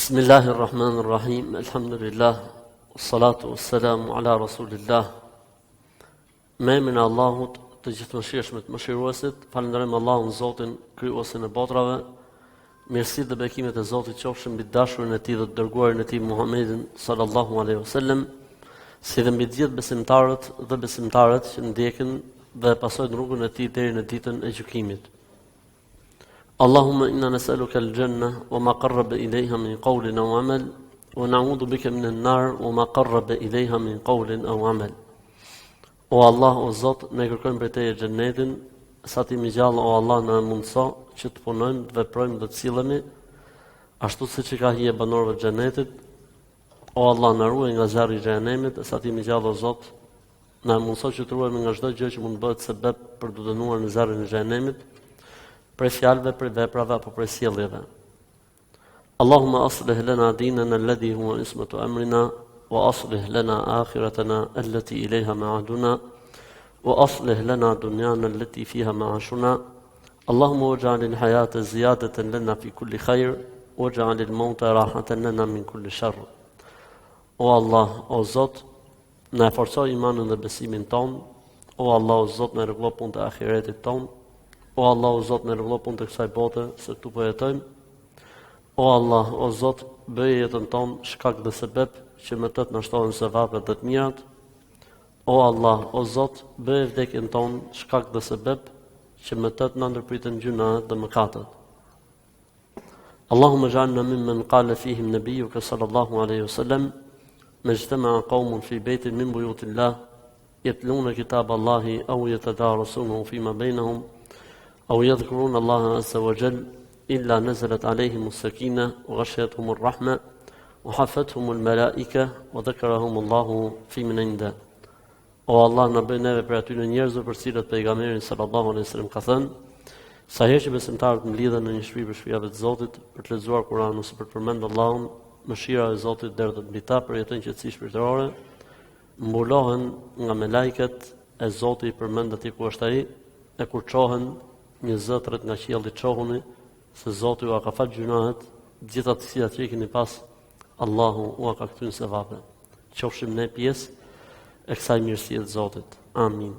Bismillahirrahmanirrahim. Alhamdulillah. Salatu wassalamu ala Rasulillah. Me emrin e Allahut, të gjithëmshirshmit, mëshiruesit, falenderojmë Allahun Zotin, krijuesin e botrave. Mirësitë dhe bekimet e Zotit qofshin mbi dashurin e Tij dhe të dërguarin e Tij Muhammedin sallallahu alaihi wasallam, si dhe mbi të gjithë besimtarët dhe besimtarët që ndjekin dhe pasojnë rrugën e Tij deri në ditën e gjykimit. Allahumma inna nas'aluka al-janna wa ma qarraba ilayha min qawlin aw amal wa na'udhu bika min an-nar wa ma qarraba ilayha min qawlin aw amal. O Allah, o Zot, ne kërkojmë prej Teje xhenetin, sa ti më gjallë, o Allah, na mundso që të punojmë, të veprojmë dhe të sillemi ashtu siç i ka hije banorëve të xhenetit. O Allah, na ruaj nga zjarri i xhenemit, sa ti më gjallë, o Zot, na mundso që të ruhemi nga çdo gjë që mund bëhet sebeb për të dënuar në zjarrin e xhenemit, për fjalëve, për veprave apo për sjelljeve. Allahumma aslih lana dinana alladhi huwa ismatu amrina wa aslih lana akhiratana allati ilayha ma'aduna wa aslih lana dunyana allati fiha ma'ashuna. Allahumma waj'al al-hayata ziyadatan lana fi kulli khair waj'al al-mauta rahatan lana min kulli sharr. O Allah, o Zot, na forcoj imanin dhe besimin ton. O Allah, o Zot, na rregullon punën e ahiretit ton. O Allah, o Zot, na rregullon punën e kësaj bote, se këtu po jetojmë. O Allah, o Zot, bëj jetën tonë shkak dhe sebeb që me të na shtohen sevapet dhe të mirat. O Allah, o Zot, bëj vdekjen tonë shkak dhe sebeb që me të na ndërpriten gjunahet dhe mëkatet. Allahumma ij'alna mimman qala fihim nabiyyuka sallallahu alaihi wasallam majtama'a qaumun fi baytin min buyutillah yatluna kitab Allahi aw yatadarasunahu fima bainahum أو يذكرون الله عز وجل إلا نزلت عليهم السكينة وغشيتهم الرحمة وحفتهم الملائكة وذكرهم الله في من عنده. O Allah, na bëj neve për aty në njerëzve për cilët pejgamberi sallallahu alaihi wasallam ka thënë, sa herë që besimtarët mblidhen në një shtëpi për shpijave të Zotit, për të lexuar Kur'anin ose për të përmendur Allahun, mëshira e Zotit derdhet mbi ta për jetën qetësi shpirtërore, mbulohen nga melajket e Zotit përmend atij ku është ai, e kur çohen një zotret nga qielli çohuni, se Zoti u ka fal gjunahet, gjithë ato që i keni pas, Allahu u ka kthyer sevape. Qofshim ne pjesë e kësaj mirësie të Zotit. Amin.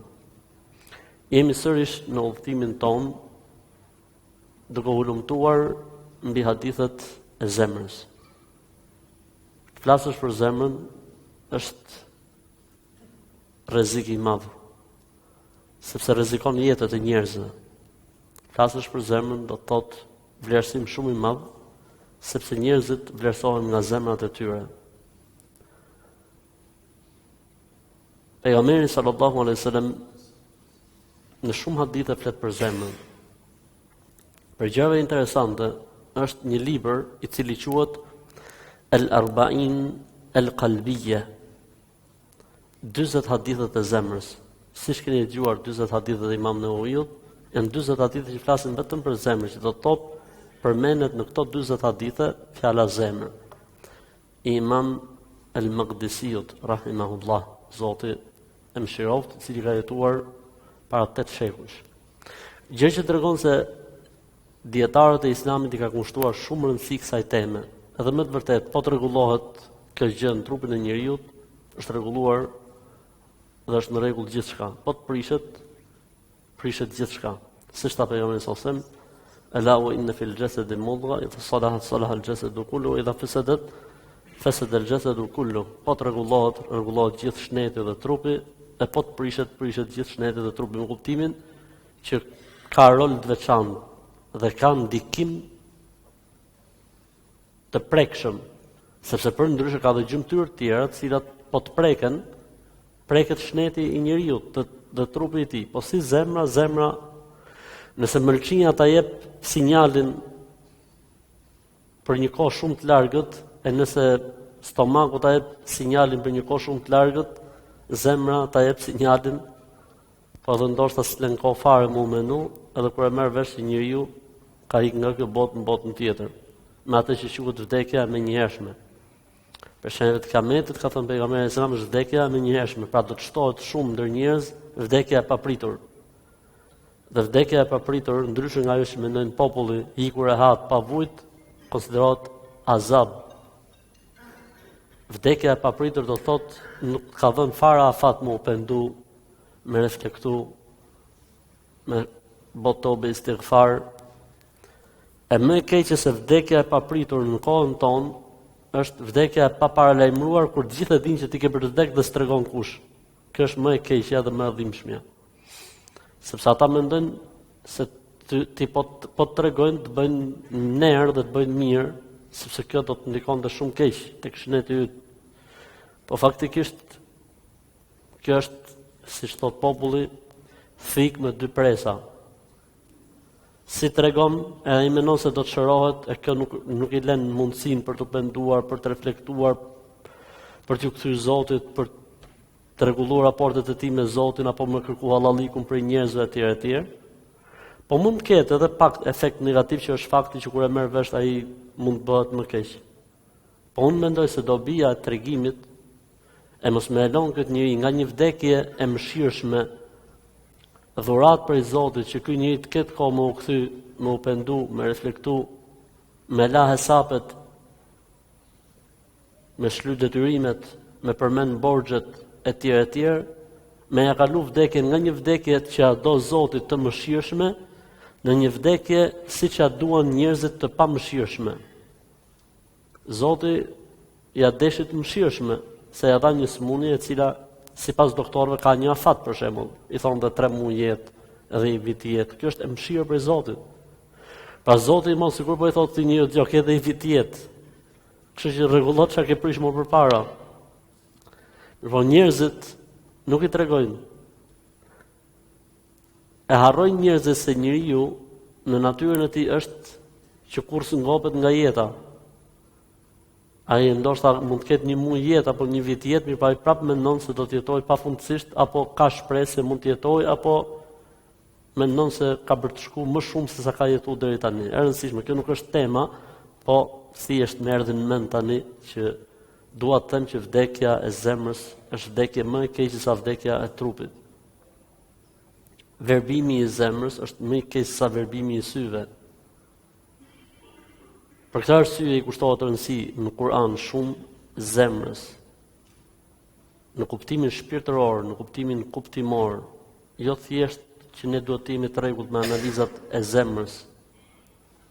Jemi sërish në udhëtimin ton, duke u lumtuar mbi hadithet e zemrës. Flasësh për zemrën është rrezik i madh, sepse rrezikon jetët e njerëzve. Flasësh për zemrën do të thotë vlerësim shumë i madh, sepse njerëzit vlerësohen nga zemrat e tyre. Pejgamberi sallallahu alaihi wasallam në shumë hadithe flet për zemrën. Për gjëra interesante është një libër i cili quhet El-Arba'in El-Qalbiyya, 40 hadithet e zemrës. Siç keni dëgjuar 40 hadithet e Imam Nevojut, janë 40 hadithe që flasin vetëm për zemrën, që do të thotë përmendet në këto 40 hadithe fjala zemër. Imam el-Maqdisiut rahimahullah, Zoti e mëshiroft, i cili ka jetuar para 8 shekush. Gjë që tregon se dietarët e Islamit i ka kushtuar shumë rëndësi kësaj teme. Edhe më të vërtet, po të rregullohet kjo gjë në trupin e njeriu, është rregulluar dhe është në rregull gjithçka. Po të prishet gjithçka. Siç ta pejgamberi sallallahu alajhi wasallam, ala wa inna fil jasadi mudgha, idha salahat salaha al jasadu kullu, idha fasadat fasada al jasadu kullu. Po të rregullohet gjithë shneti dhe trupi, e po të prishet gjithë shneti dhe trupi, me kuptimin që ka rol të veçantë dhe ka ndikim të prekshëm, sepse për ndryshe ka dhe gjymtyrë të tjera, të cilat po të preket shneti i njeriu dhe trupi i tij. Po si zemra, nëse mëlçinja ta jep sinjalin për një kohë shumë të largët, e nëse stomaku ta jep sinjalin për një kohë shumë të largët, zemra ta jep sinjalin, po edhe ndoshta s'len kohë fare mu menu, edhe kur e merr vesh që njeriu ka ikë nga kjo botë në botën tjetër, me atë që quhet vdekja me njëhershme. Për shembull të Kiametit ka thënë pejgamberi sallallahu alajhi wasallam, është vdekja me njëhershme, pra do të shtohet shumë ndër njerëz vdekja e papritur. Dhe vdekja e papritur, ndryshe nga ajo që mendojnë populli, ikur e hat pa vujt, konsiderohet azab, Vdekja e papritur do thotë nuk ka dhënë fara afat më u pendu, me reflektu, me botobe istighfar. E më e keqe se vdekja e papritur në kohën tonë është vdekja e paparalajmëruar kur të gjithë e dinë që ti ke për të vdekur dhe s'tregon kush. Kjo është më e keqja dhe më e dhimbshmja. Sepse ata mendojnë se ti po të tregojnë të bëjnë nerë dhe të bëjnë mirë, sepse kjo do të ndikon të shumë keq tek shëndeti yt. Po faktikisht kjo është, siç thot populli, thik me dy presa. Si tregon, edhe i mendon se do të shërohet, e kjo nuk i lën mundësinë për të penduar, për të reflektuar, për t'u kthyer Zotit, për të rregulluar raportet e tij me Zotin apo me kërku hallallikun për njerëzve etj. Po mund të ketë edhe pak efekt negativ që është fakti që kur e merr vesh ai mund të bëhet më keq. Po unë mendoj se dobia e tregimit e mos më lën këtë njeri nga një vdekje e mëshirshme, dhurat për Zotit që ky njeri të ketë kohë më u kthy, më u pendu, më reflektu, me la hesapet, me shly detyrimet, me përmend borxhet etj, me ja kalu vdekjen nga një vdekje që ja do Zotit të mëshirshme në një vdekje siç ja duan njerëzit të pamëshirshme. Zoti ja deshit mëshirshme, se ja dha një smundje e cila sipas doktorëve ka një afat për shembull. I thonë dhe 3 muaj jetë edhe 1 vit jetë. Kjo është e mëshirë për Zotin. Pra Zoti mos sikur po i thotë ti njëri jo ke edhe 1 vit jetë. Kështu që rregullon çka ke prish më përpara. Por njerëzit nuk i tregojnë. E harrojnë njerëzit se njeriu në natyrën e tij është që kur ngopet nga jeta. Ai ndoshta mund të ketë 1 muaj jetë apo 1 vit jetë, mirë pa ai prapë mendon se do të jetojë pafundësisht apo ka shpresë se mund të jetojë apo mendon se ka bërë të shku më shumë se sa ka jetuar deri tani. E rëndësishme, kjo nuk është tema, po thjesht më erdhi në mend tani që dua të them që vdekja e zemrës është vdekje më e keqe se vdekja e trupit. Verbimi i zemrës është më i keq se verbimi i syve. Për këtë arsye i kushtohet rëndësi në Kur'an shumë zemrës. Në kuptimin shpirtëror, në kuptimin kuptimor, jo thjesht që ne duhet të jemi të rregullt me analizat e zemrës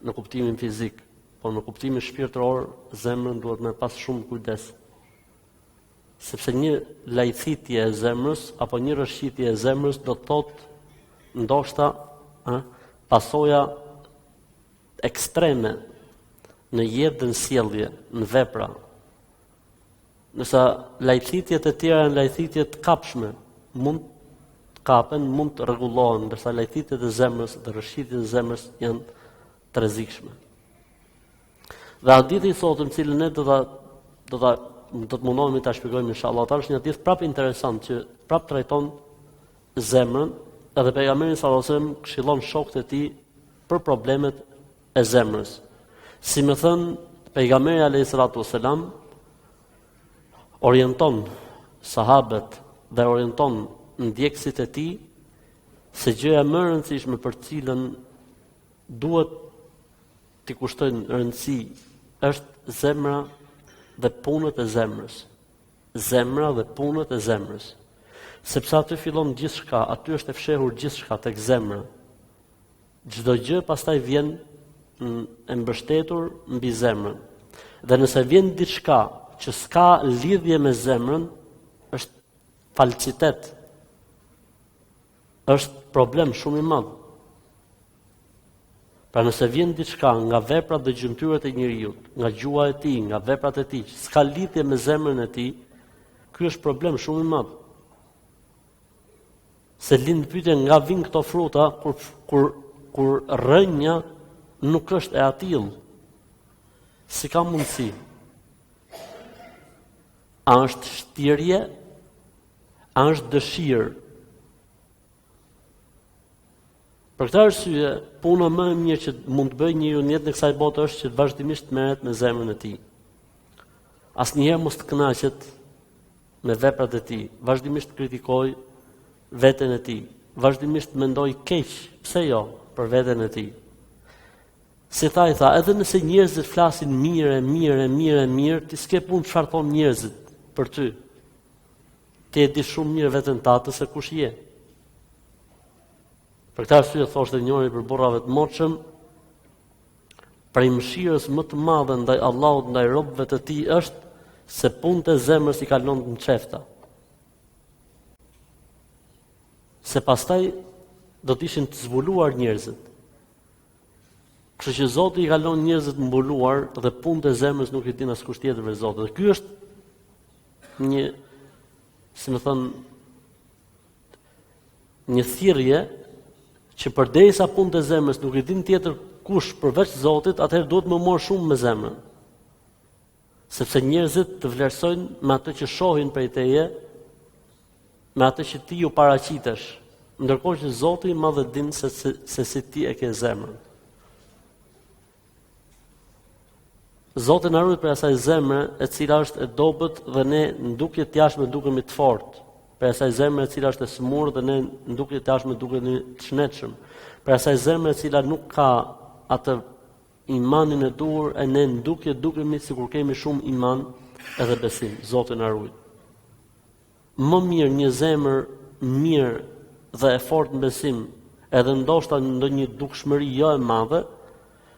në kuptimin fizik, por në kuptimin shpirtëror, zemrën duhet me pas shumë kujdes. Sepse një lajthitje e zemrës apo një rrëshqitje e zemrës do të thotë ndoshta pasoja ekstreme në jetë dhe në sjellje, në vepra. Nësa lajthitjet e tjera janë lajthitje të kapshme, mund të kapen, mund të rregullohen, ndërsa lajthitjet e zemrës dhe rrëshqitjet e zemrës janë të rrezikshme. Dhe hadithi thotë në cilën ne do të mundohemi ta shpjegojmë inshallah, është një hadith prapë interesant që prapë trajton zemrën, edhe pejgamberi sallallahu alajhi wasallam këshillon shokët e tij për problemet e zemrës. Si më thënë pejgamberi alayhi salatu wasalam orienton sahabët dhe orienton ndjekësit e tij se gjëja më e rëndësishme për cilën duhet t'i kushtojnë rëndësi është zemra dhe punët e zemrës. Zemra dhe punët e zemrës. Sepse aty fillon gjithçka, aty është e fshehur gjithçka tek zemra. Çdo gjë pastaj vjen e mbështetur mbi zemrën. Dhe nëse vjen diçka që s'ka lidhje me zemrën, është falsitet. Është problem shumë i madh. Pra nëse vjen diçka nga veprat dhe gjymtyrët e njeriu, nga gjua e tij, nga veprat e tij, s'ka lidhje me zemrën e tij, ky është problem shumë i madh. Se lind pyetja nga vin këto fruta kur rënja nuk është e atill. Si ka mundësi? A është shtirje? A është dëshirë? Për këtë arsye, puna më e mirë që mund të bëjë njeriu në jetën e kësaj bote është që vazhdimisht të merret me zemrën e tij. Asnjëherë mos të kënaqet me veprat e tij, vazhdimisht kritikoj veten e tij, vazhdimisht mendoj keq, pse jo, për veten e tij. Si tha, edhe nëse njerëzit flasin mirë, ti s'ke punë çfarë thon njerëzit për ty. Ti e di shumë mirë veten tatë se kush je. Për këtë arsye thoshte njëri për burrave të moshëm, prej mëshirës më të madhe ndaj Allahut, ndaj robëve të tij është se punët e zemrës i kalon në çefta. Se pastaj do të ishin të zbuluar njerëzit. Kështu që Zoti i kalon njerëzit mbuluar dhe punët e zemrës nuk i din askush tjetër veç Zotit. Dhe ky është një, si më thon, një thirrje që përderisa punët e zemrës nuk i din tjetër kush përveç Zotit, atëherë duhet më morë shumë me zemrën. Sepse njerëzit të vlerësojnë me atë që shohin prej teje, me atë që ti ju paraqitesh, ndërkohë që Zoti i madh din se si ti e ke zemrën. Zoti na ruaj për asaj zemre e cila është e dobët dhe ne ndukje të jashtme dukemi të fortë. Për asaj zemre e cila është e smurë dhe ne ndukje të jashtme dukemi të shnetshëm. Për asaj zemre e cila nuk ka atë imanin e duhur e ne ndukje dukemi sikur kemi shumë iman edhe besim. Zoti na ruaj. Më mirë një zemër mirë dhe e fortë në besim, edhe ndoshta ndonjë dukshmëri jo e madhe,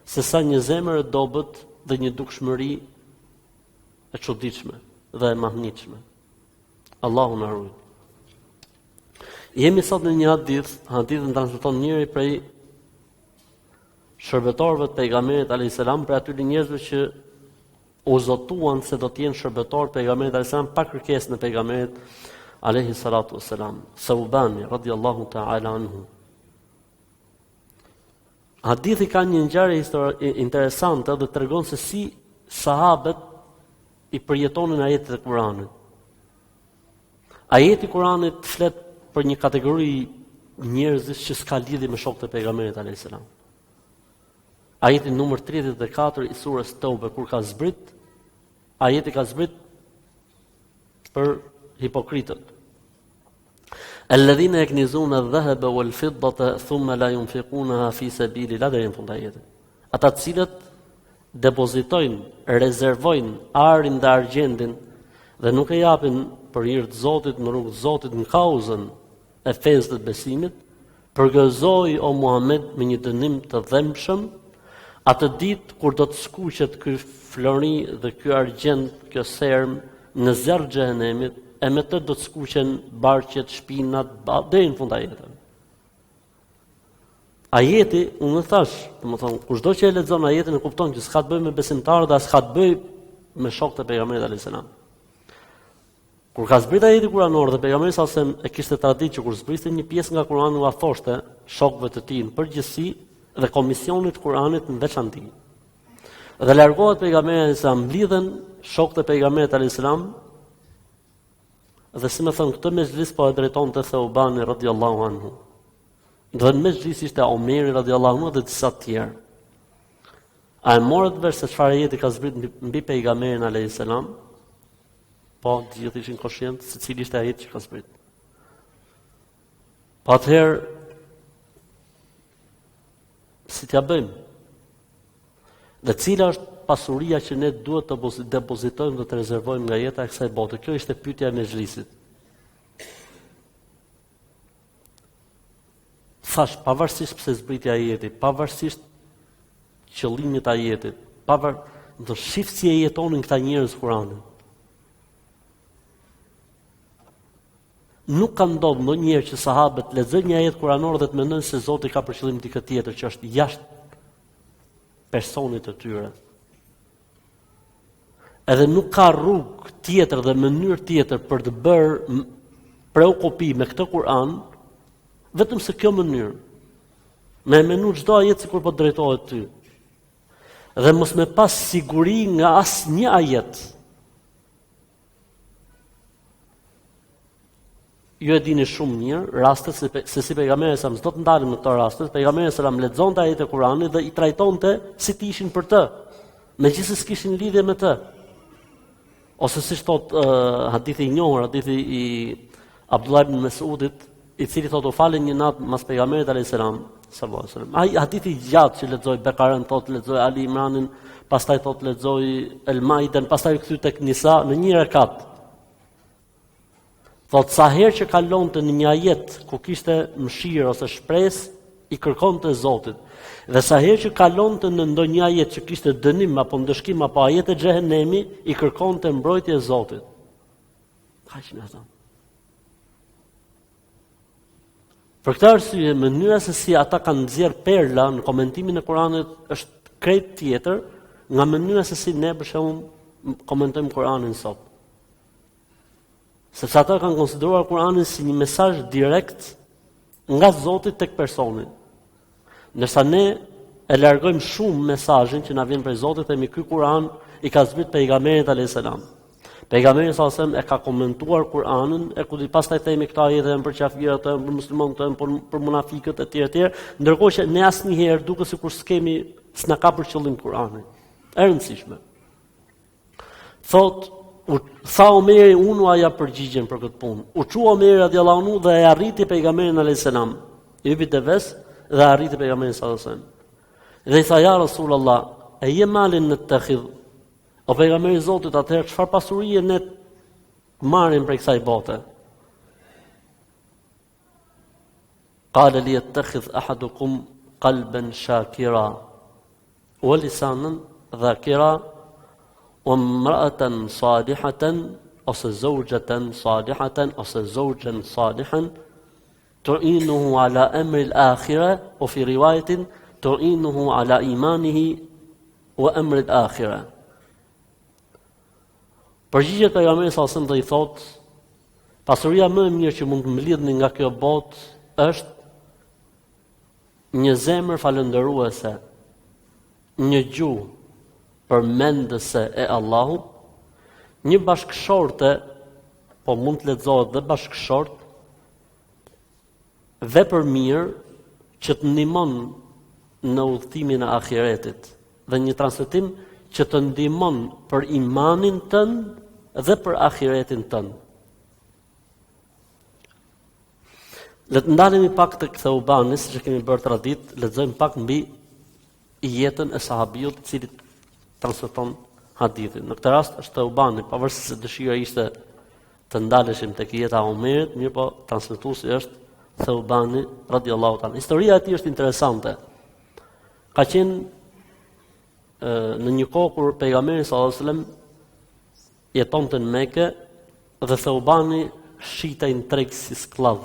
se sa një zemër e dobët dhe një dukshmëri e çuditshme dhe e mahnitshme. Allahu na ruaj. Jemi sot në një hadithin transmeton njëri prej shërbëtorëve të pejgamberit alayhis salam, për aty njerëzve që u zotuan se do të jenë shërbëtorë të pejgamberit alayhis salam pa kërkesë në pejgamberit alayhis salatu wassalam. Saubani radhiyallahu ta'ala anhu. Hadithi ka një ngjarje interesante dhe tregon se si sahabët i përjetonin ajetet e Kuranit. Ajeti i Kuranit flet për një kategori njerëzish që s'ka lidhje me shokët e pejgamberit alayhis salam. Ajeti numër 34 i surës Tawbe kur ka zbrit, ajeti ka zbrit për hipokritët. Alladhina yaknizuna adh-dhahaba wal-fiddata thumma la yunfiqunaha fi sabilillah deri në fund ajetit. Ata të cilët depozitojnë, rezervojnë arin dhe argjendin dhe nuk e japin për hir të Zotit, në rrugt të Zotit, në kauzën e fesë të besimit, përgëzoi o Muhammed me një dënim të dhëmshëm atë ditë kur do të skuqet ky flori dhe ky argjend, kjo serm në zjarr xhenemit, e me të do të skuqen barqet, shpinat, deri në fund ajetit. Ajeti, unë thash, domethënë, kushdo që e lexon ajetin e kupton që s'ka të bëjë me besimtarët, as s'ka të bëjë me shokët e pejgamberit alayhis salam. Kur ka zbritur ajeti kuranor dhe pejgamberi sallallahu alajhi wasallam e kishte traditë që kur zbriste një pjesë nga Kurani u thoshte shokëve të tij në përgjithësi dhe komisionit të Kuranit në veçantë. Dhe largohet pejgamberi alayhis salam, mblidhen shokët e pejgamberit alayhis salam. Dhe si më thënë, këtë mezhlis po e drejton të Thaubani radhiyallahu anhu. Dhe në mezhlis ishte Omeri radhiyallahu anhu dhe disa tjerë. A e morët vesh se çfarë ajeti ka zbritur mbi pejgamberin alayhis salam? Po, gjithë ishin koshient se cili ishte ajeti që ka zbritur. Po atëherë, si t'ja bëjmë? Dhe cila është pasuria që ne duhet të depozitojmë dhe të rezervojmë nga jeta e kësaj bote? Kjo ishte pyetja e mezhlisit. Thash, pavarësisht pse zbriti ajeti, pavarësisht qëllimit të ajetit, do shif si e jetonin këta njerëz Kur'anin. Nuk ka ndodhur ndonjëherë që sahabët lexojnë një ajet kuranor dhe të mendojnë se Zoti ka për qëllim diçka tjetër që është jashtë personit të tyre. Edhe nuk ka rrugë tjetër dhe mënyrë tjetër për të bërë preukupi me këtë Kur'an, vetëm se kjo mënyrë. Me menu çdo ajet sikur po drejtohet ty. Dhe mos me pas siguri nga asnjë ajet. Ju e dini shumë mirë rastet se si pejgamberi sa s'do të ndalim në këto raste, pejgamberi sa lexonte ajetet e Kuranit dhe i trajtonte si të ishin për të, megjithëse s'kishin lidhje me të. Ose siç thot hadithi i njohur, hadithi i Abdullah ibn Mes'udit, i cili thotë u falën një natë mas pejgamberit alayhis salam, sallallahu alaihi wasallam. Ai hadithi i gjatë që lexoi Bekarën, thotë lexoi Ali Imranin, pastaj thotë lexoi El Maiden, pastaj u kthy tek Nisa në një rekat. Thotë sa herë që kalonte në një ajet ku kishte mëshirë ose shpresë, i kërkonte Zotit. Dhe sa herë që kalonte në ndonjë ajet që kishte dënim apo ndëshkim apo ajet e xhehenemi, i kërkonte mbrojtje Zotit. Kaq më thon. Për këtë arsye, mënyra se si ata kanë nxjerr perla në komentimin e Kuranit është krejt tjetër nga mënyra se si ne për shembull komentojmë Kuranin sot. Sepse ata kanë konsideruar Kuranin si një mesazh direkt nga Zoti tek personi. Ndërsa ne e largojmë shumë mesazhin që na vjen prej Zotit, themi ky Kur'an i ka zbrit pejgamberit alayhis salam. Pejgamberi sallallahu alajhi wasallam e ka komentuar Kur'anin, e ku pastaj themi këta ajete janë për kafirët, për muslimanët, për munafikët e tjerë, ndërkohë që ne asnjëherë duke sikur s'kemi s'na ka për qëllim Kur'ani. E rëndësishme. Tha Omeri, unë aja përgjigjen për këtë punë. U çu Omeri radhiyallahu anhu dhe e arriti pejgamberin alayhis salam. I vi devës dhe arriti pejgamberin sallallahu alajhi wasallam. Dhe i tha ja Rasulullah, e je malin në tëkhidh. O pejgamberi i Zotit, atëherë çfarë pasurie ne marrim prej kësaj bote? Qala li yattakhidh ahadukum qalban shakira wa lisanan dhakira wa imra'atan salihatan ose zawjatan salihatan ose zawjan salihan tu'inuhu ala amri al-akhirah wa fi riwayatin tu'inuhu ala imanihi wa amri al-akhirah. Përgjigjet pejgamberit sallallahu alajhi wasallam dhe i thotë, pasuria më e mirë që mund të mbledhni nga kjo botë është një zemër falëndëruese, një gjuhë përmendëse e Allahut, një bashkëshorte, po mund të lexohet dhe bashkëshort, vepër mirë që të ndihmon në udhëtimin e ahiretit, dhe një transmetim që të ndihmon për imanin tënd dhe për ahiretin tënd. Le të ndalemi pak tek Thaubani, siç kemi bërë tradit, lexojmë pak mbi jetën e sahabiut i cili transmeton hadithin. Në këtë rast është Thaubani, pavarësisht se dëshira ishte të ndaleshim tek jeta e Omerit, mirë po transmetuesi është Thaubani radhiyallahu ta'ala. Historia e tij është interesante. Ka qenë në një kohë kur pejgamberi sallallahu alajhi wasallam jetonte në Mekë dhe Thaubani shitej në treg si skllav.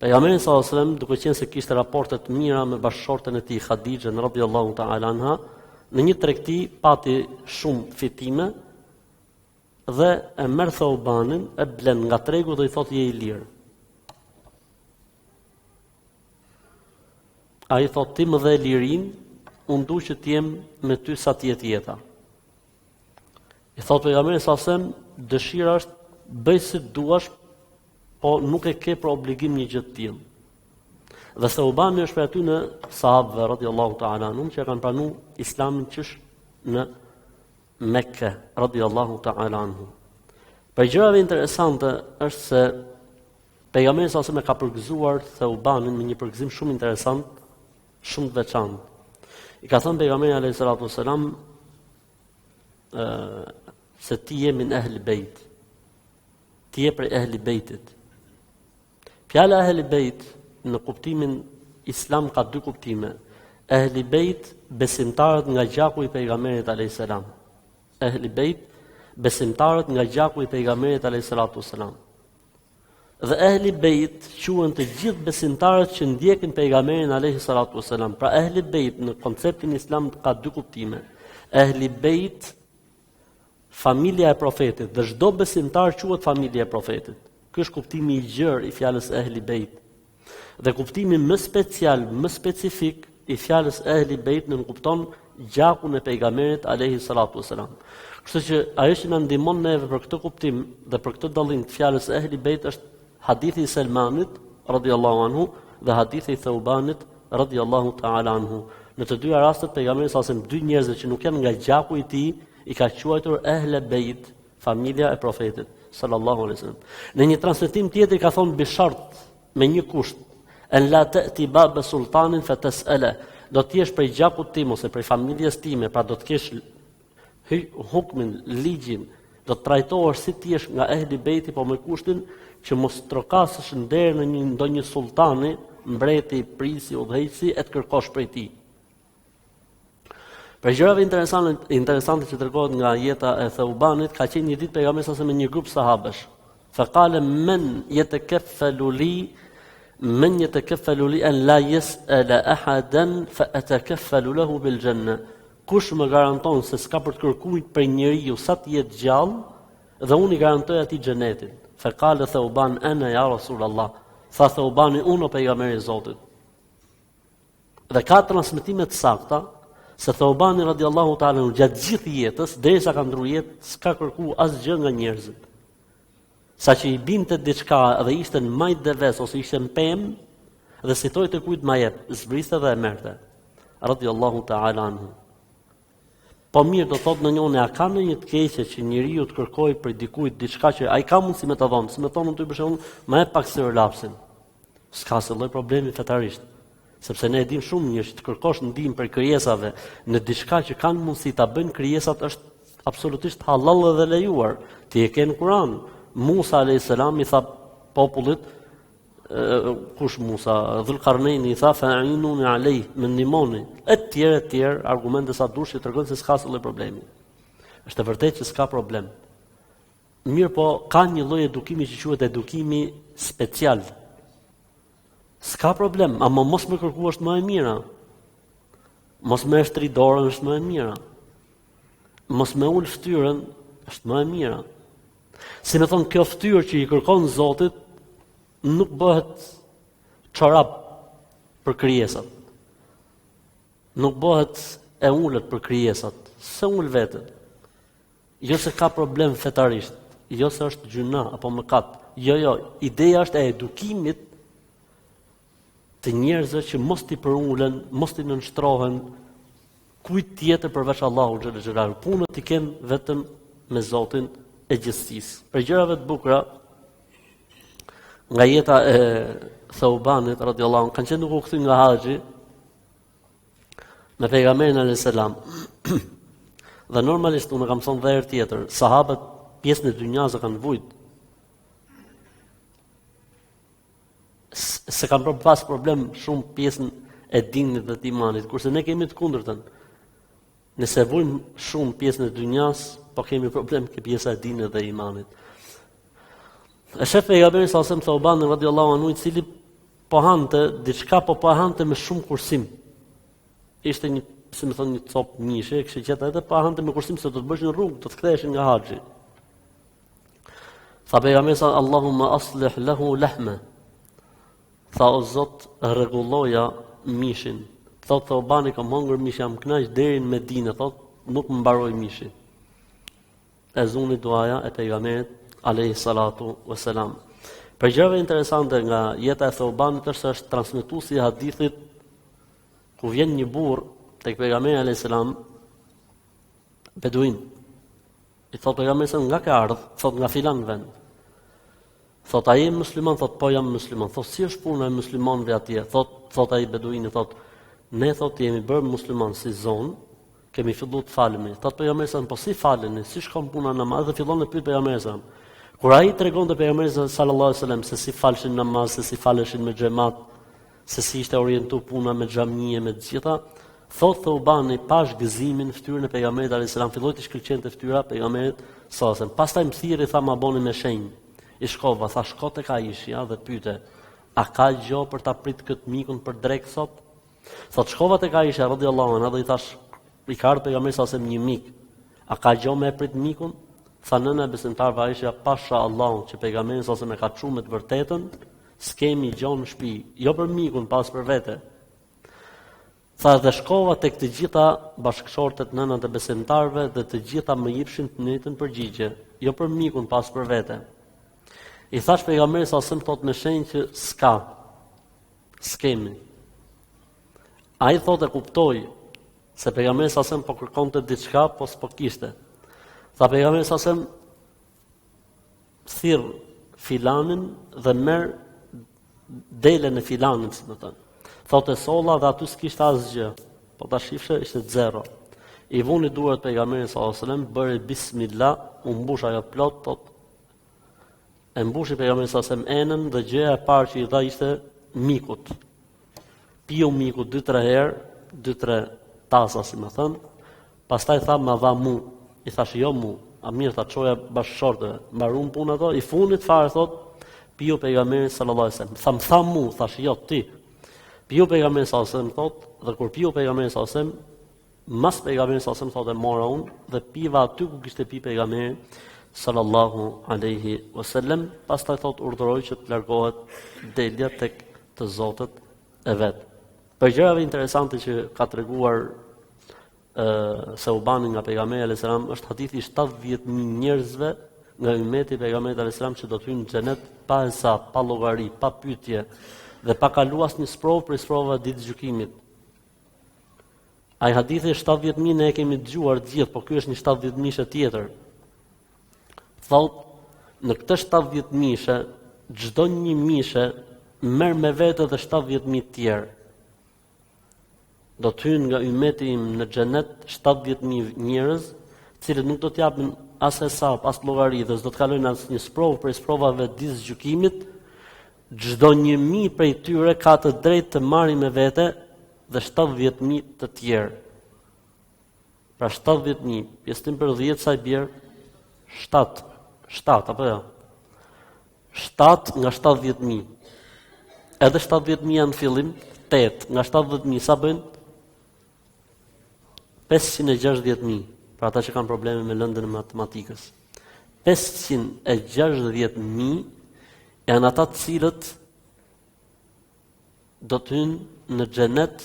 Pejgamberi sallallahu alajhi wasallam, duke qenë se kishte raporte të mira me bashkëshorten e tij Hadithet radhiyallahu ta'ala anha, në një tregti pati shumë fitime dhe e merr Thaubanin, e blen nga tregu dhe i thotë je i lirë. Ai thotë ti më dhe lirin, unë du që t'jem me ty sa t'jet jeta. I thotë pejgamberi sallallahu alajhi wasallam, dëshira është bëj si duash, po nuk e ke për obligim një gjë të tillë. Dhe Thaubani është për aty në sahabëve radhiyallahu ta'ala anhum që kanë pranuar Islamin qysh në Mekë radhiyallahu ta'ala anhum. Për gjërave interesante është se pejgamberi sallallahu alajhi wasallam ka përgëzuar Thaubanin me një përgëzim shumë interesant, shumë të veçantë. I ka thënë pejgamberi alayhi salatu wasalam se ti je min ehli bejt. Ti je prej ehli bejtit. Fjala ehli bejt në kuptimin islam ka dy kuptime. Ehli bejt besimtarët nga gjaku i pejgamberit alayhi salam. Ehli bejt besimtarët nga gjaku i pejgamberit alayhi salatu wasalam. Dhe ehli bejt quhen të gjithë besimtarët që ndjekin pejgamberin alayhi salatu wasalam. Pra ehli bejt në konceptin islam ka dy kuptime. Ehli bejt familja e profetit, dhe çdo besimtar quhet familja e profetit. Ky është kuptimi i gjerë i fjalës ehli bejt. Dhe kuptimi më special, më specifik i fjalës ehli bejt në kupton gjakun e pejgamberit alayhi salatu wasalam. Kështu që ajo që na ndihmon neve për këtë kuptim dhe për këtë dallim të fjalës ehli bejt është hadithi i Selmanit radhiyallahu anhu dhe hadithi i Thaubanit radhiyallahu ta'ala anhu. Në të dyja rastet pejgamberi sallallahu alajhi wasallam dy njerëz që nuk janë nga gjaku i tij i ka quajtur ehle bejt, familja e profetit. sallallahu alaihi wasallam. Në një transmetim tjetër ka thonë bishart me një kusht, en la ta'ti bab sultanin fatas'ala. Do të jesh prej gjakut tim ose prej familjes time, pra do të kesh hukmin, ligjin, do të trajtohesh si ti jesh nga ehli bejti, po me kushtin që mos trokasësh në derë në ndonjë sultani, mbreti, prisi, udhëheqësi, e të kërkosh prej tij. Për gjërave interesante që tregohet nga jeta e Thaubanit, ka qenë një ditë pejgamberi sa me një grup sahabesh. Fa qala men yatakaffalu li an la yas'ala ahadan fa atakaffalu lahu bil janna. Kush më garanton se s'ka për të kërkuar për njeriu sa të jetë gjallë, dhe unë i garantoj atij xhenetin. Fa qala Thauban ana ya Rasulullah. Tha Thaubani, unë o pejgamberi i Zotit. Dhe ka transmetime të sakta se Thaubani radiallahu ta'ala gjatë gjithë jetës, derisa ka ndruar jetë, s'ka kërkuar asgjë nga njerëzit. Sa që i binte diçka dhe ishte në majt dhe ves, ose ishte në pemë, dhe sitoj të kujt ma jep, zbriste dhe e merte. Radiallahu ta'ala anhu. Po mirë, do thot në njone, a ka në një të keqe që njeriu të kërkoj për dikujt diçka që ai ka mundësi me të dhonë, si me thonë në të i përshëllë, ma e pak së relapsin. S'ka se lloj problemi fetarisht. Sepse ne e dim shumë një që të kërkosh ndihmë për krijesave në diçka që kanë mundësi ta bëjnë krijesat është absolutisht halal dhe lejuar. Ti e ke në Kur'an. Musa alayhis salam i tha popullit, kush Musa, Dhulqarnaini i tha fa'inuni alayh, më ndihmoni. E tjerë argumente sa dush që tregojnë se s'ka asnjë problemi. Është e vërtetë që s'ka problem. Mirë po, ka një lloj edukimi që quhet edukimi special. S'ka problem, ama mos më kërku është më e mira. Mos më shtri dorën është më e mira. Mos më ul fytyrën është më e mira. Si me thonë, kjo fytyrë që i kërkon Zotit nuk bëhet çorap për krijesat. Nuk bëhet e ulët për krijesat, se ul vetën. Jo se ka problem fetarisht, jo se është gjuna apo mëkat. Jo, ideja është e edukimit të njerëzve që mos t'i përulen, mos t'i nënshtrohen kujt tjetër përveç Allahu xhël xhelal. Punët t'i kenë vetëm me Zotin e gjithësisë. Për gjërave të bukura nga jeta e Thaubanit radiallahu anhu, kanë qenë duke u kthy nga haxhi me pejgamberin alayhis salam. Dhe normalisht unë kam thonë dhe herë tjetër, sahabët pjesën e dynjas e kanë vujt. Se kanë pas problem shumë pjesën e dinit dhe të imanit, kurse ne kemi të kundërtën. Nëse vujmë shumë pjesën e dynjas, po kemi problem ke pjesa e dinit dhe imanit. E shef pejgamberi sa sem Thauban radiallahu anhu, i cili po hante diçka, po hante me shumë kursim. Ishte një, si më thonë, një copë mishe, kishte qetë edhe po hante me kursim se do të bësh në rrugë, do të ktheheshin nga haxhi. Tha pejgamberi sa Allahumma aslih lahu lahma. Tha o Zot, rregulloja mishin. Thot Thaubani, kam hongër mish, jam kënaq deri në Medinë, thot nuk më mbaroi mishi. E zuni duaja e pejgamberit alayhi salatu wassalam. Për gjëra interesante nga jeta e Thaubanit është transmetuesi i hadithit ku vjen një burr tek pejgamberi alayhi salam beduin. I thot pejgamberi nga ka ardh, thot nga filan vend. Thot ai musliman, thot po jam musliman. Thot si është puna e muslimanëve atje? Thot ai beduini, thot ne thot jemi bërë musliman si zonë, kemi filluar të falemi. Thot pejgamberi po si faleni? Si shkon puna namaz? Dhe fillon të pyet pejgamberin. Kur ai tregonte pejgamberit sallallahu alajhi wasallam se si falshin namaz, se si faleshin me xhamat, se si ishte orientuar puna me xhamie, me të gjitha, thot Thaubani pash gëzimin në fytyrën e pejgamberit alayhis salam, filloi të shkëlqente fytyra pejgamberit sallallahu alajhi wasallam. Pastaj më thirrri, tha ma boni me shenjë. I shkova, tha shko tek Aishja dhe pyete, a ka gjë për ta prit kët mikun për drek sot? Thot shkova tek Aisha radhiyallahu anha dhe i thash, i ka ardhur pejgamberi sallallahu alajhi wasallam një mik. A ka gjë me prit mikun? Tha nëna besimtarve Aisha, pasha Allahun që pejgamberi sallallahu alajhi wasallam e ka çuar me të vërtetën, s'kemi gjë në shtëpi, jo për mikun, pas për vete. Tha dhe shkova tek të gjitha bashkëshortet nënat e besimtarve dhe të gjitha më jepshin të njëjtën përgjigje, jo për mikun, pas për vete. I thash pejgamberit sallallahu alajhi wasallam thot me shenjë që s'kemi. Ai thotë kuptoi se pejgamberi sallallahu alajhi wasallam po kërkonte diçka, po s'po kishte. Tha pejgamberi sallallahu alajhi wasallam, thirr filanin dhe merr delen e filanit, si më thënë. Thotë solla dhe aty s'kishte asgjë. Po ta shifshe ishte zero. I vuni duart pejgamberit sallallahu alajhi wasallam, bëri bismillah, u mbush ajo plot, thotë. E mbushi pejgamberi sallallahu alajhi wasallam enën dhe gjëja e parë që i dha ishte mikut. Piu mikut 2-3 herë, 2-3 tasa, si më thënë. Pastaj tha ma dha mu. I thash jo mu. A mirë ta çoja bashkëshortëve. Mbaruan punën ato, i funit fare thotë, piu pejgamberi sallallahu alajhi wasallam. Tham mu, thash jo ti. Piu pejgamberi sallallahu alajhi wasallam thotë, dhe kur piu pejgamberi sallallahu alajhi wasallam, mas pejgamberi sallallahu alajhi wasallam thotë mora unë dhe piva aty ku kishte pi pejgamberi sallallahu alaihi wasallam. Pastaj thotë urdhëroi që të largohet delja tek të zotët e vet. Për gjërave interesante që ka treguar se u bani nga pejgamberi alayhis salam është hadithi 70.000 njerëzve nga ummeti i pejgamberit alayhis salam që do të hyjnë në xhenet pa hesab, pa llogari, pa pyetje dhe pa kaluar asnjë sprovë për sprovave ditë gjykimit. Ai hadithi 70.000 ne e kemi dëgjuar të gjithë, por ky është një 70.000 tjetër. Thotë, në këtë 70.000, çdo një mishe merr me vete edhe 70.000 tjerë. Do të hyjnë nga ummeti im në xhenet 70.000 njerëz, cilët nuk do të japin as hesab, as llogari dhe s'do të kalojnë asnjë sprovë për provave ditës gjykimit. Çdo 1.000 prej tyre ka të drejtë të marrë me vete dhe 70.000 të tjerë. Pra 70.000, pjesëtim për 10 sa i bjerë 7 apo jo? 7 nga 70.000. Edhe 70.000 janë fillim, 8 nga 70.000 sa bëjnë? 560.000. Pra ata që kanë probleme me lëndën e matematikës. 560.000 janë ata të cilët do të hynë në xhenet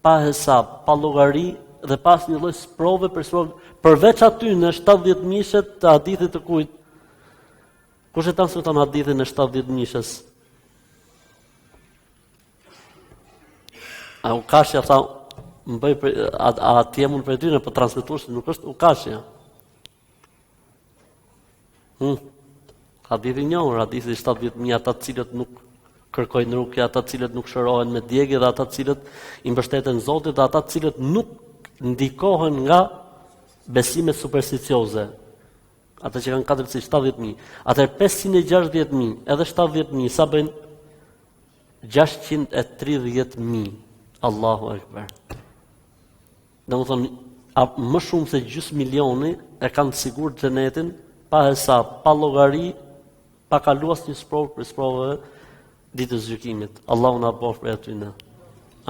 pa hesab, pa llogari dhe pas një lloj sprove për sprove, përveç aty në 70.000 të hadithit të kujt. Kush e transmeton hadithin e 70.000-s? A Ukashja tha, më bëj a ti jam unë për ty në për transmetues, nuk është Ukashja. Hadithi njohur, hadithi 70.000 ata të cilët nuk kërkojnë rukje, ata të cilët nuk shërohen me djegje dhe ata të cilët i mbështeten Zotit dhe ata të cilët nuk ndikohen nga besimet supersticioze. Ata që kanë 470.000. Atëherë 560.000 edhe 70.000 sa bëjnë? 630.000. Allahu Akbar. Domethënë, më shumë se gjysmë milioni e kanë të sigurt xhenetin pa hesab, pa llogari, pa kaluar asnjë sprovë për sprovave ditës gjykimit. Allahu na bëf për aty në.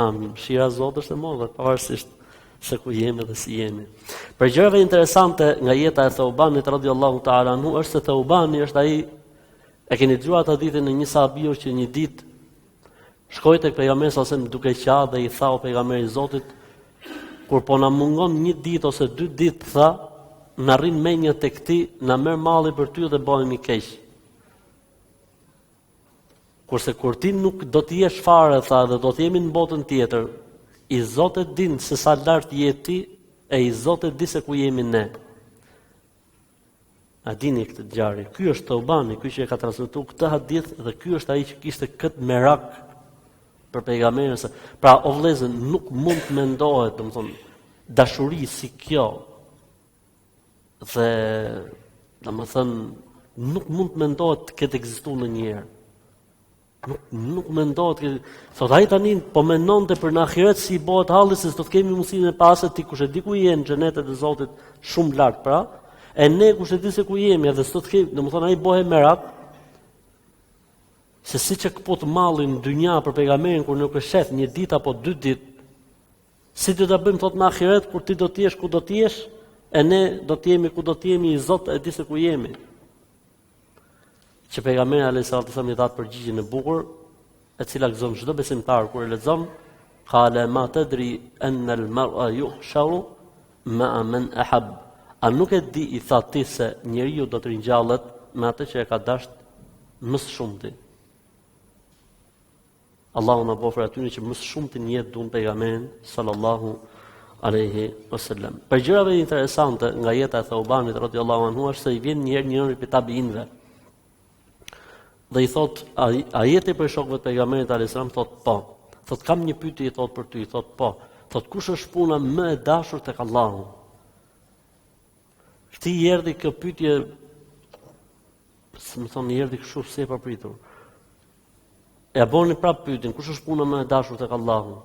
Amin. Shira e Zotit është e madhe, pavarësisht se ku jemi dhe si jemi. Për gjërave interesante nga jeta e Thaubanit radhiyallahu ta'ala anhu është se Thaubani është ai, e keni dëgjuar atë ditën e një sahabiu që një ditë shkoi tek pejgamberi sallallahu alajhi wasallam duke qenë dhe i tha o pejgamberi i Zotit, kur po na mungon një ditë ose 2 ditë, tha, na rrin menja tek ti, na merr malli për ty dhe bëhemi keq. Kurse kur ti nuk do të jesh fare, tha, dhe do të jemi në botën tjetër, i Zotit din se sa lart je ti e i Zotit di se ku jemi ne. A dini këtë ngjarje? Ky është Thaubani, ky që e ka transmetuar këtë hadith dhe ky është ai që kishte këtë merak për pejgamberin. Pra o vëllezër, nuk mund të mendohet, domethënë, dashuri si kjo. Dhe domethënë nuk mund të mendohet të ketë ekzistuar ndonjëherë. Nuk mendohet që thot ai tani po mendonte për në ahiret si i bëhet halli se do të kemi mundësinë e pasë ti kush e di ku je në xhenetet e Zotit shumë lart pra, e ne kush e di se ku jemi edhe s'do të kemi, domethënë ai bëhet merak se siç e kapot mallin në dynja për pejgamberin kur nuk e sheh një ditë apo 2 ditë, si do ta bëjmë thot në ahiret kur ti do të jesh ku do të jesh, e ne do të jemi ku do të jemi, i Zot e di se ku jemi. Që pejgamberi alayhis salam i dha përgjigjen e bukur, e cila gëzon çdo besimtar kur e lexon, qala ma tadri an al-mar'a yuhsharu ma'a man ahab. A nuk e di, i tha ti, se njeriu do të ringjallet me atë që e ka dashur më së shumti. Allahu na bëfër atyre që më së shumti në jetë duan pejgamberin sallallahu alaihi wasallam. Për gjërave interesante nga jeta e Thaubanit radhiyallahu anhu është se i vjen njëri prej tabiinëve. Dhe i thot, ajeti për shokëve të pejgamberit alayhis salam thot po. Thot kam një pyetje thot për ty, thot po. Thot kush është puna më e dashur tek Allahu? Këti i erdhi kjo pyetje, më thonë i erdhi kështu si e papritur. Ja bëni prap pyetjen, kush është puna më e dashur tek Allahu?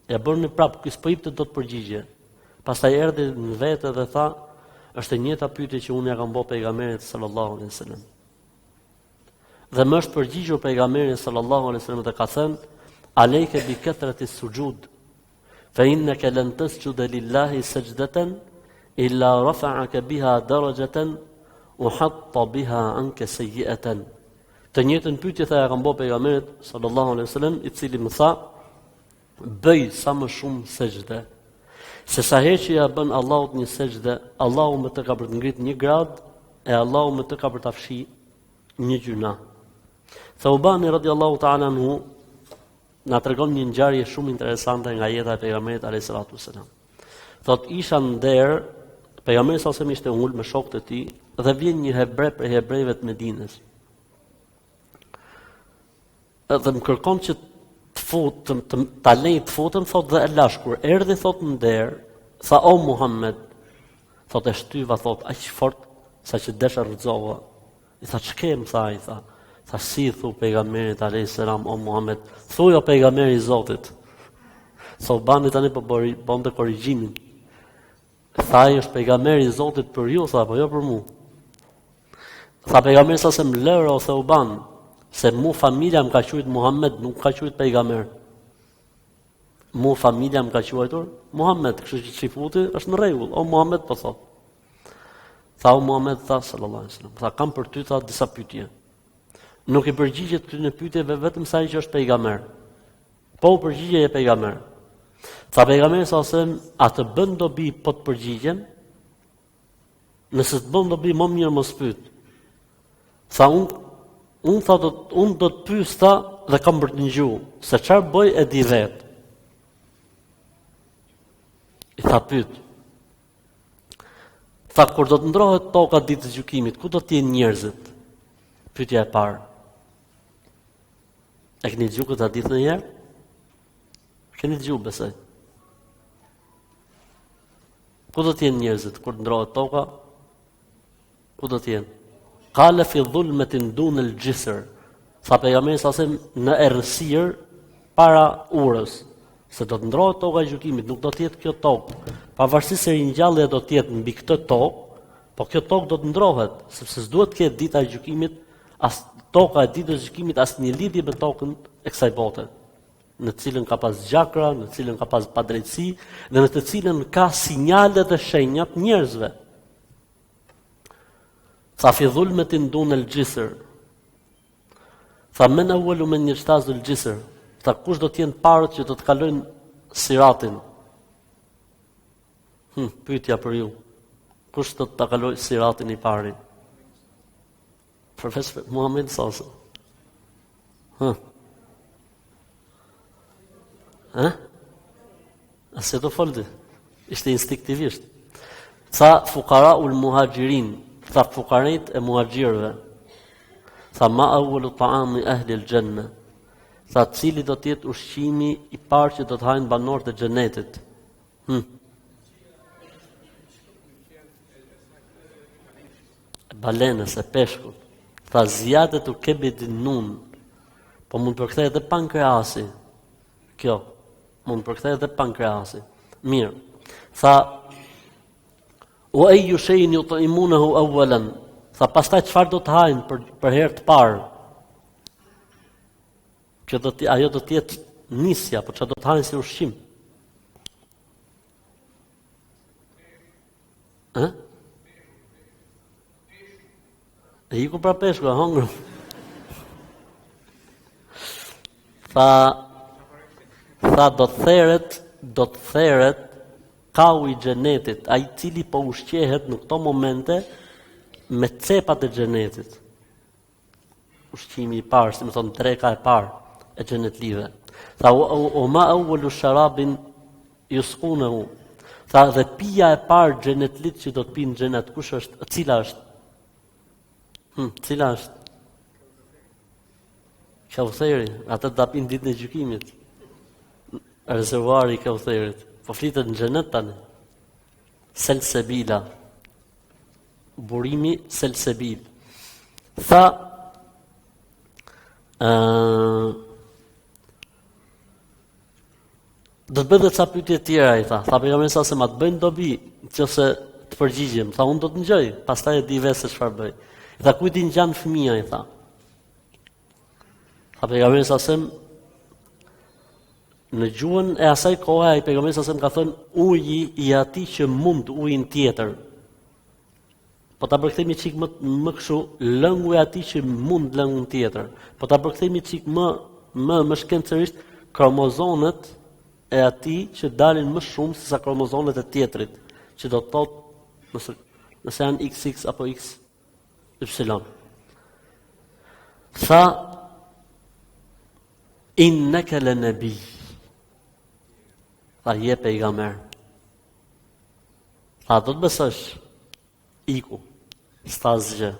Ja bëni prap, ky s'po jepte dot përgjigje. Pastaj erdhi në vetë dhe tha, është e njëjta pyetje që unë ja kam bërë pejgamberit sallallahu alaihi wasallam. Dhe më është përgjigjur pejgamberi sallallahu alaihi wasallam dhe ka thënë: "Alejke bi kathrati sujud, fa innaka lan tasjuda lillahi sajdatan illa rafa'aka biha darajatan wa hatta biha anka sayyi'atan." Të njëjtën pyetje tha ja kam bërë pejgamberit sallallahu alaihi wasallam, i cili më tha: "Bëj sa më shumë sejdë. Se sa herë që ja bën Allahut një sejdë, Allahu më të ka për të ngrit një grad e Allahu më të ka për ta fshi një gjuna." Thaubani radiallahu ta'ala anhu na tregon një ngjarje shumë interesante nga jeta e pejgamberit alayhis salatu wassalam. Thot isha në der, pejgamberi sallallahu alaihi wasallam ishte ul me shokët e tij dhe vjen një hebre për hebrejve të Medinës. Dhe më kërkon që ta lej të futem, thot dhe e lash kur erdhi thot në der, tha o Muhammed, thot e shtyva thot aq fort sa që desha rrëzova. I tha ç'kem tha ai tha. Tha si thu pejgamberit alayhis salam o Muhammed, thuaj o pejgamberi i Zotit. Sobani tani po bonte korrigjimin. Tha ai është pejgamberi i Zotit për ju, tha po jo për mua. Tha pejgamberi sa se më lërë o Theuban, se mu familja më ka quajtur Muhammed, nuk ka quajtur pejgamber. Mu familja më ka quajtur Muhammed, kështu që çifuti është në rregull. O Muhammed po thot. Tha o Muhammed tha sallallahu alaihi wasallam, tha kam për ty tha disa pyetje. Nuk i përgjigjet këtyre pyetjeve vetëm sa ai që është pejgamber. Po u përgjigje e pejgamber. Tha pejgamberi sallallahu alaihi wasallam, a të bën dobi po të përgjigjem? Nëse të bën dobi më mirë mos pyet. Tha unë do të pyes tha dhe kam për të ngjuar, se çfarë bëj e di vet. I tha pyet. Tha kur do të ndrohet toka ditës së gjykimit, ku do të jenë njerëzit? Pyetja e parë. E keni dëgjuar këtë hadith ndonjëherë? Keni dëgjuar besoj. Ku do të jenë njerëzit kur ndrohet toka? Ku do të jenë? Qala fi dhulmatin dun al-jisr. Tha pejgamberi sa në errësirë para urës, se do të ndrohet toka e gjykimit, nuk do të jetë kjo tokë. Pavarësisht se ringjallja do të jetë mbi këtë tokë, po kjo tokë do të ndrohet, sepse s'duhet të ketë dita e gjykimit, as toka e ditës së gjykimit asnjë lidhje me tokën e kësaj bote, në të cilën ka pas gjakra, në të cilën ka pas padrejtësi dhe në të cilën ka sinjale dhe shenjat njerëzve. Tha fi dhulmatin dun al-jisr. Tha men awwalu man yajtazu al-jisr. Tha kush do të jenë parët që do të kalojnë siratin? Pyetja për ju. Kush do të kalojë siratin i pari? Profesor Muhammed Sasa. Ase do foldi. Ishte instinktivisht. Tha fuqara ul muhajirin. Tha fuqarit e muhajirëve. Tha ma awwalu ta'ami ahli al-janna. Tha cili do të jetë ushqimi i parë që do të hajnë banorët e xhenetit. Balenës e peshkut. Tha zjadet u kebedin nun. Po mund përkthej edhe pankreasi. Kjo. Mund përkthej edhe pankreasi. Mirë. Tha u ayyu shay'in yut'imunahu awwalan. Tha pastaj çfarë do të hajnë për herë të parë? Që ajo do të jetë nisja, por çfarë do të hajnë si ushqim? E iku pra peshku, e hongru. Tha do të theret kau i xhenetit, ai cili po ushqehet në këto momente me cepat e xhenetit. Ushqimi i parë, si më thonë dreka e parë e xhenetlive. Tha o ma awwalu sharabin yusqunahu. Tha dhe pija e parë xhenetlit që do të pinë xhenet, kush është? Cila është? Cila është? Kautheri, atë do ta pinë ditën e gjykimit. Rezervuari i Kautherit. Po flitet në xhenet tani. Selsebila. Burimi selsebil. Tha do të bëhet ca pyetje të tjera i tha. Tha pejgamberi sa se ma të bëjnë dobi, nëse të përgjigjem. Tha unë do të ngjoj, pastaj e di vetë se çfarë bëj. I tha kujt i ngjan fëmia i tha. Tha pejgamberi sa se në gjuhën e asaj kohe ai pejgamberi sa se ka thënë uji i atij që mund ujin tjetër. Po ta përkthejmë çik më kështu, lëngu i atij që mund lëngun tjetër. Po ta përkthejmë çik më shkencërisht, kromozonet e atij që dalin më shumë se sa kromozonet e tjetrit, që do të thotë nëse janë XX apo XY. Tha innaka lanabi. Tha je pejgamber. Tha do të besosh. Iku. S'ta asgjë.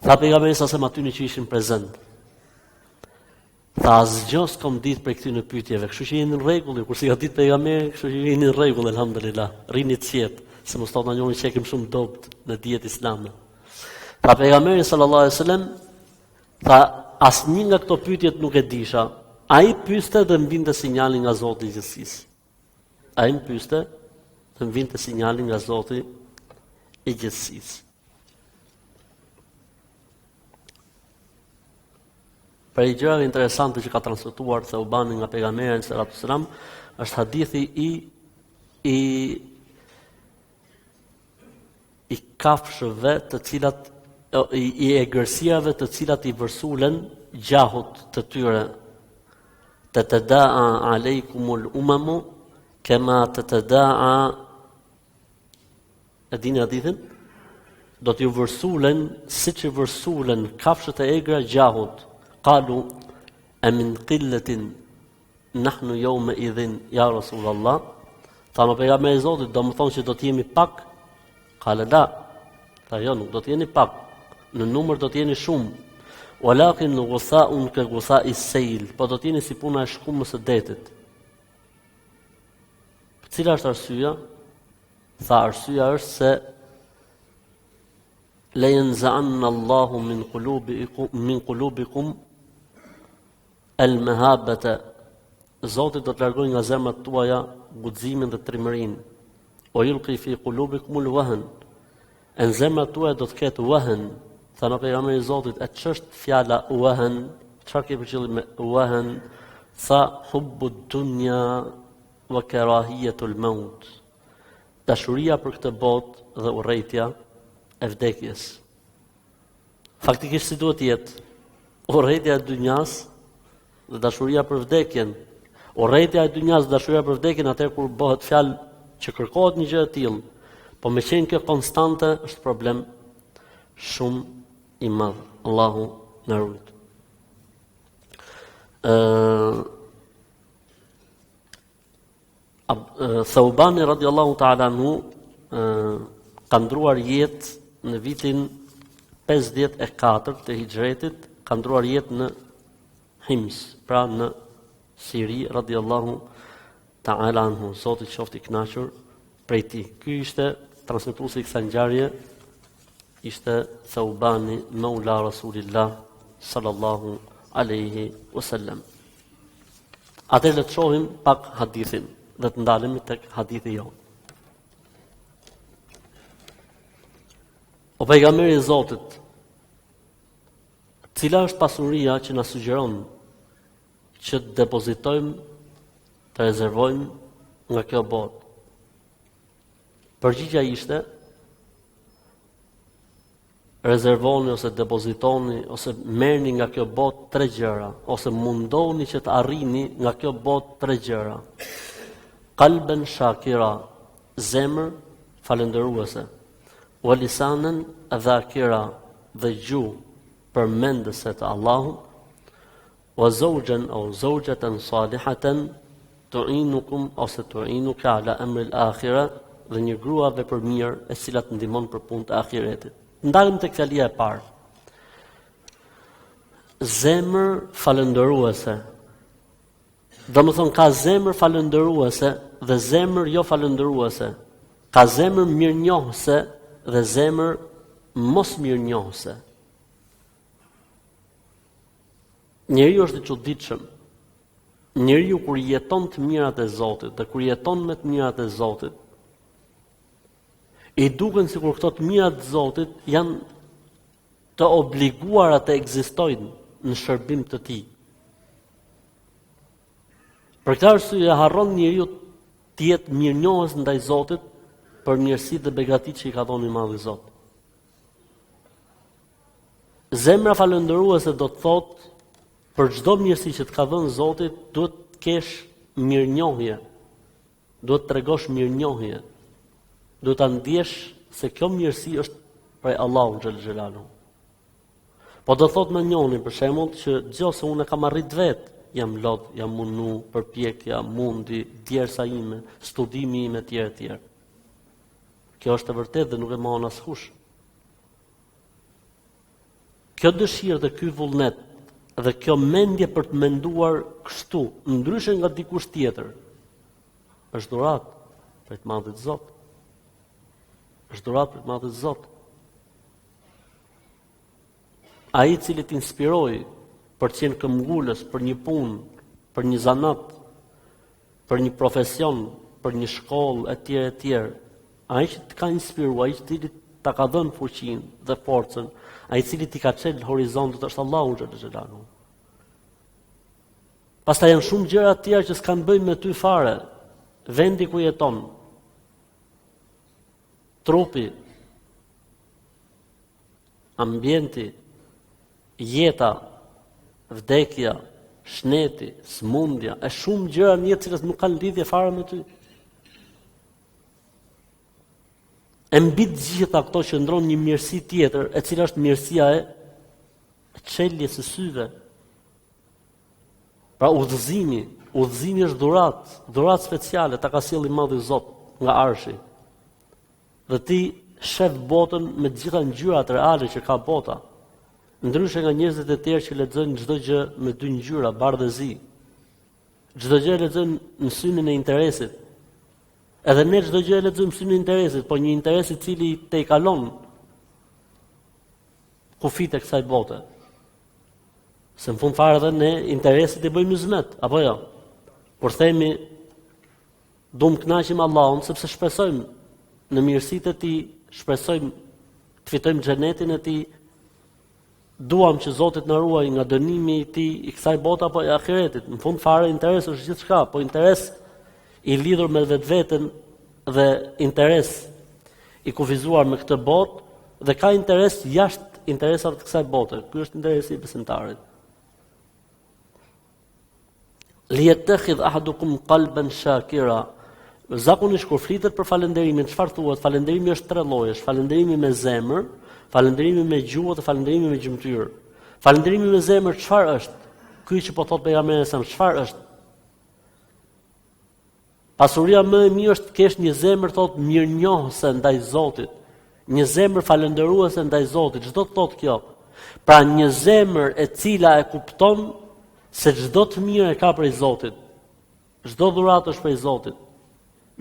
Tha pejgamberi sa se aty në që ishin prezent. Tha asgjë s'kom ditë për këtyre pyetjeve, kështu që jeni në rregull, kurse ka ditë pejgamberi, kështu që jeni në rregull, elhamdulillah. Rini të qetë, se mos thotë na njëri që kem shumë dopt në dijet islame. Tha pejgamberi sallallahu alaihi wasallam, tha asnjë nga këto pyetjet nuk e disha. Ai pyeste dhe mbinte sinjali nga Zoti i gjithësisë. Ai më pyeste dhe mbinte sinjali nga Zoti i gjithësisë. Për i gjëra interesante që ka transmetuar Thaubani nga pejgamberi sallallahu alaihi wasallam është hadithi i kafshëve të cilat i egërsiave të cilat i vërsulen gjahut të tyre. Tatada'a alaykumul umamu kama tatada'a e dini hadithin? Do t'ju vërsulen siç i vërsulen kafshët e egra gjahut. Qalu a min qillatin nahnu yawma idhin ya Rasulullah. Thamë pejgamberi i Zotit, do më thonë që do të jemi pak? Qala la. Tha jo, nuk do të jeni pak. Në numër do të jeni shumë. Walakin ghutha'un ka ghutha'is sayl, po do të jeni si puna e shkumës së detit. Cila është arsyeja? Tha arsyeja është se la yanza'anna Allahu min qulubikum al-mahabbata. Zoti do të largojë nga zemrat tuaja guximin dhe trimërinë. O yulqi fi qulubikum al-wahn. Në zemrat tuaja do të ketë wahn. Tha në pejgamberi i Zotit, e ç'është fjala wahn? Çfarë ke për qëllim me wahn? Tha hubbu dunya wa karahiyatul maut. Dashuria për këtë botë dhe urrejtja e vdekjes. Faktikisht si duhet jetë? Urrejtja e dynjas dhe dashuria për vdekjen. Urrejtja e dynjas dhe dashuria për vdekjen atëherë kur bëhet fjalë që kërkohet një gjë e tillë, po me qenë kjo konstante është problem shumë i madh. Allahu na ruaj. Thaubani radiallahu ta'ala anhu ka ndruar jetë në vitin 54 të hijretit, ka ndruar jetë në Hims, pra në Siri radiallahu ta'ala anhu, Zoti qoftë i kënaqur prej tij. Ky ishte transmetuesi i kësaj ngjarje, ishte Thaubani maula Rasulillah sallallahu alaihi wasallam. Atë le të shohim pak hadithin dhe të ndalemi tek hadithi jonë. O pejgamberi i Zotit, cila është pasuria që na sugjeron që të depozitojmë, të rezervojmë nga kjo botë? Përgjigjja ishte rezervoni ose depozitoni ose merrni nga kjo botë 3 gjëra, ose mundohuni që të arrini nga kjo botë 3 gjëra. Qalben shakira, zemër falendëruese, wa lisanan dhakira, dhe gjuhë përmendëse të Allahut, wa zawjan aw zawjatan salihatan tu'inukum ose tu'inuka ala amri al-akhirah, dhe një grua vepërmirë e cila të ndihmon për punë të ahiretit. Ndalëm tek fjalia e parë. zemër falëndëruese. Domethënë ka zemër falëndëruese dhe zemër jo falëndëruese. Ka zemër mirënjohëse dhe zemër mos mirënjohëse. Njeriu është i çuditshëm. Njeriu kur jeton të mirat e Zotit dhe kur jeton me të mirat e Zotit, i duken sikur këto të mirat e Zotit janë të obliguara të ekzistojnë në shërbim të Tij. Për këtë arsye harron njeriu të jetë mirënjohës ndaj Zotit për mirësitë dhe begatitë që i ka dhënë i Madhi Zot. Zemra falëndëruese do të thotë për çdo mirësi që të ka dhënë Zoti, duhet të kesh mirënjohje. Duhet të tregosh mirënjohje. Duhet ta ndjesh se kjo mirësi është prej Allahut xhel xhelalu. Po do thotë më njëri për shembull që nëse unë kam arrit vet, jam lot, jam mundu, përpjekja, mundi, djersa ime, studimi im etj etj. Kjo është e vërtetë dhe nuk e mohon askush. Kjo dëshirë dhe ky vullnet dhe kjo mendje për të menduar kështu, ndryshe nga dikush tjetër, është dhuratë për të Madhit Zot. Është dhuratë për të Madhit Zot. Ai i cili t'inspiroi për të qenë këmbgulës për një punë, për një zanat, për një profesion, për një shkollë etj etj, ai që të ka inspiruar, ai i cili ta ka dhënë fuqinë dhe forcën, ai i cili t'i ka çelë horizontet është Allahu xhel xhelalu. Pastaj janë shumë gjëra të tjera që s'kan bëjnë me ty fare. Vendi ku jeton, trupi, ambienti, jeta, vdekja, shneti, smundja, e shumë gjëra në jetë që nuk kanë lidhje fare me ty. E mbi të gjitha këto qëndron një mirësi tjetër, e cila është mirësia e çeljes së syve. Pra udhëzimi është dhuratë speciale, ta ka sjellë i Madhi Zot nga Arshi. Dhe ti shef botën me të gjitha ngjyrat reale që ka bota. Ndryshe nga njerëzit e tjerë që lexojnë çdo gjë me dy ngjyra, bardhë dhe zi. Çdo gjë lexojnë në synin e interesit. Edhe ne çdo gjë lexojmë në synin e interesit, po një interes i cili te i kalon kufit e kësaj bote. Se në fund fare dhe ne interesit i bëjmë zmet, apo jo? Por themi, duam kënaqim Allahun sepse shpresojmë në mirësitë e Tij, shpresojmë të fitojmë xhenetin e Tij, duam që Zoti të na ruaj nga dënimi i Tij i kësaj bote apo i ahiretit. Në fund fare interesi është gjithçka, po interes i lidhur me vetveten dhe interes i kufizuar me këtë botë dhe ka interes jashtë interesave të kësaj bote. Ky është interesi i besimtarit. Liyattakhidh ahadukum qalban shakira. Zakonisht kur flitet për falënderimin, çfarë thuhet? Falënderimi është tre llojesh: falënderimi me zemër, falënderimi me gjuhë dhe falënderimi me gjymtyr. Falënderimi me zemër çfarë është? Ky që po thot pejgamberi sa çfarë është? Pasuria më e mirë është të kesh një zemër thot mirënjohëse ndaj Zotit, një zemër falëndëruese ndaj Zotit. Çdo të thot kjo? Pra një zemër e cila e kupton se çdo të mirë e ka prej Zotit. Çdo dhuratë është prej Zotit.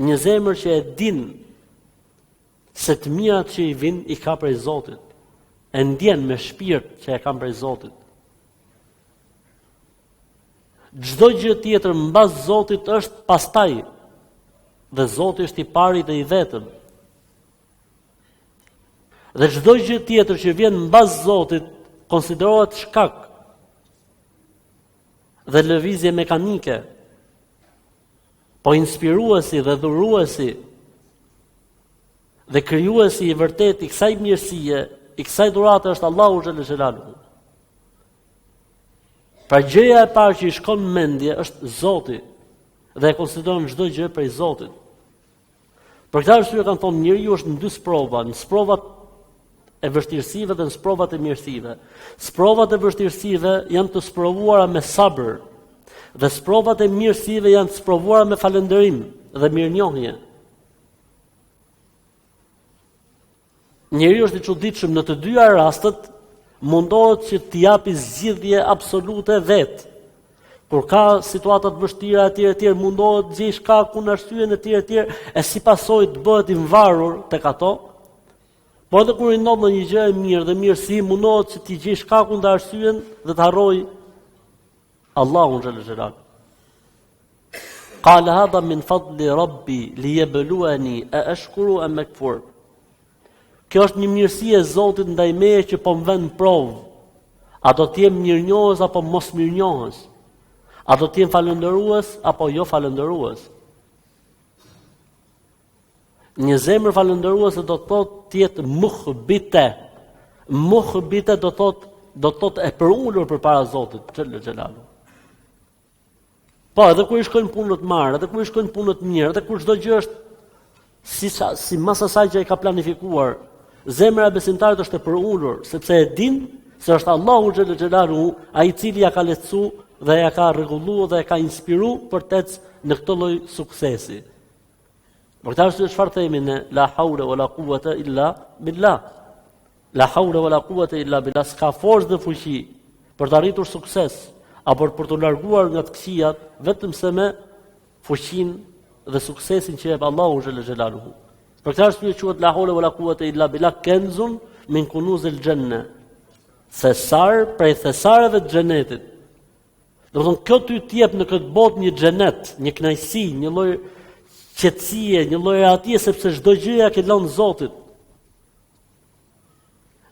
Një zemër që e din se të mirat që i vijnë i ka prej Zotit. E ndjen me shpirt që e kanë prej Zotit. Çdo gjë tjetër mbas Zotit është pastaj. Dhe Zoti është i pari dhe i vetëm. Dhe çdo gjë tjetër që vjen mbas Zotit konsiderohet shkak dhe lëvizje mekanike. Po inspiruesi dhe dhuruesi dhe krijuesi i vërtet i kësaj mirësie, i kësaj dhurate është Allahu xhel xhelalu. Pra gjëja e parë që i shkon në mendje është Zoti dhe e konsideron çdo gjë prej Zotit. Për këtë arsye kanë thonë njeriu është në dy sprova, në sprovat e vështirësive dhe në sprovat e mirësive. Sprovat e vështirësive janë të sprovuara me sabër dhe sprovat e mirësive janë të sprovuara me falënderim dhe mirënjohje. Njeriu është i çuditshëm në të dyja rastet, mundohet që t'i japi zgjidhje absolute vetë. Kur ka situata të vështira etj, mundohet të gjej shkakun, arsyeën etj, e si pasojë të bëhet i varur tek ato. Po edhe kur i ndodh një gjë e mirë dhe mirësi, mundohet që t'i gjej shkakun dhe arsyeën dhe të harrojë Allahun xhallal xhelal. Qala hadha min fadli rabbi liyabluwani a ashkuru am akfur. Kjo është një mirësi e Zotit ndaj meje që po më vën provë. A do të jem mirënjohës apo mos mirënjohës? A do të jem falëndërues apo jo falëndërues? Një zemër falëndëruese do të thotë të jetë muhbite. Muhbite do të thotë e përulur përpara Zotit xhallal xhelalu. Po, edhe kur i shkojnë punët marë, edhe kur i shkojnë punët mirë, edhe kur çdo gjë është si mas asaj që ai ka planifikuar, zemra e besimtarit është e përulur, sepse e din se është Allahu xhallal xhelalu ai i cili ja ka lehtësu dhe ja ka rregulluar dhe ja ka inspiru për të ecë në këtë lloj suksesi. Për këtë arsye çfarë themi ne? La haula wala quwata illa billah. La haula wala quwata illa billah. S'ka forcë dhe fuqi për të arritur sukses apo për të larguar nga të këqijat, vetëm se me fuqinë dhe suksesin që jep Allahu xhallal xhelaluhu. Për këtë arsye quhet la haula wala quwata illa billah, kenzun min kunuzil janna. Thesar prej thesareve të xhenetit. Do të thonë kjo ty t'jep në këtë botë një xhenet, një kënaqësi, një lloj qetësie, një lloj rahatësie sepse çdo gjë ja ke lënë Zotit.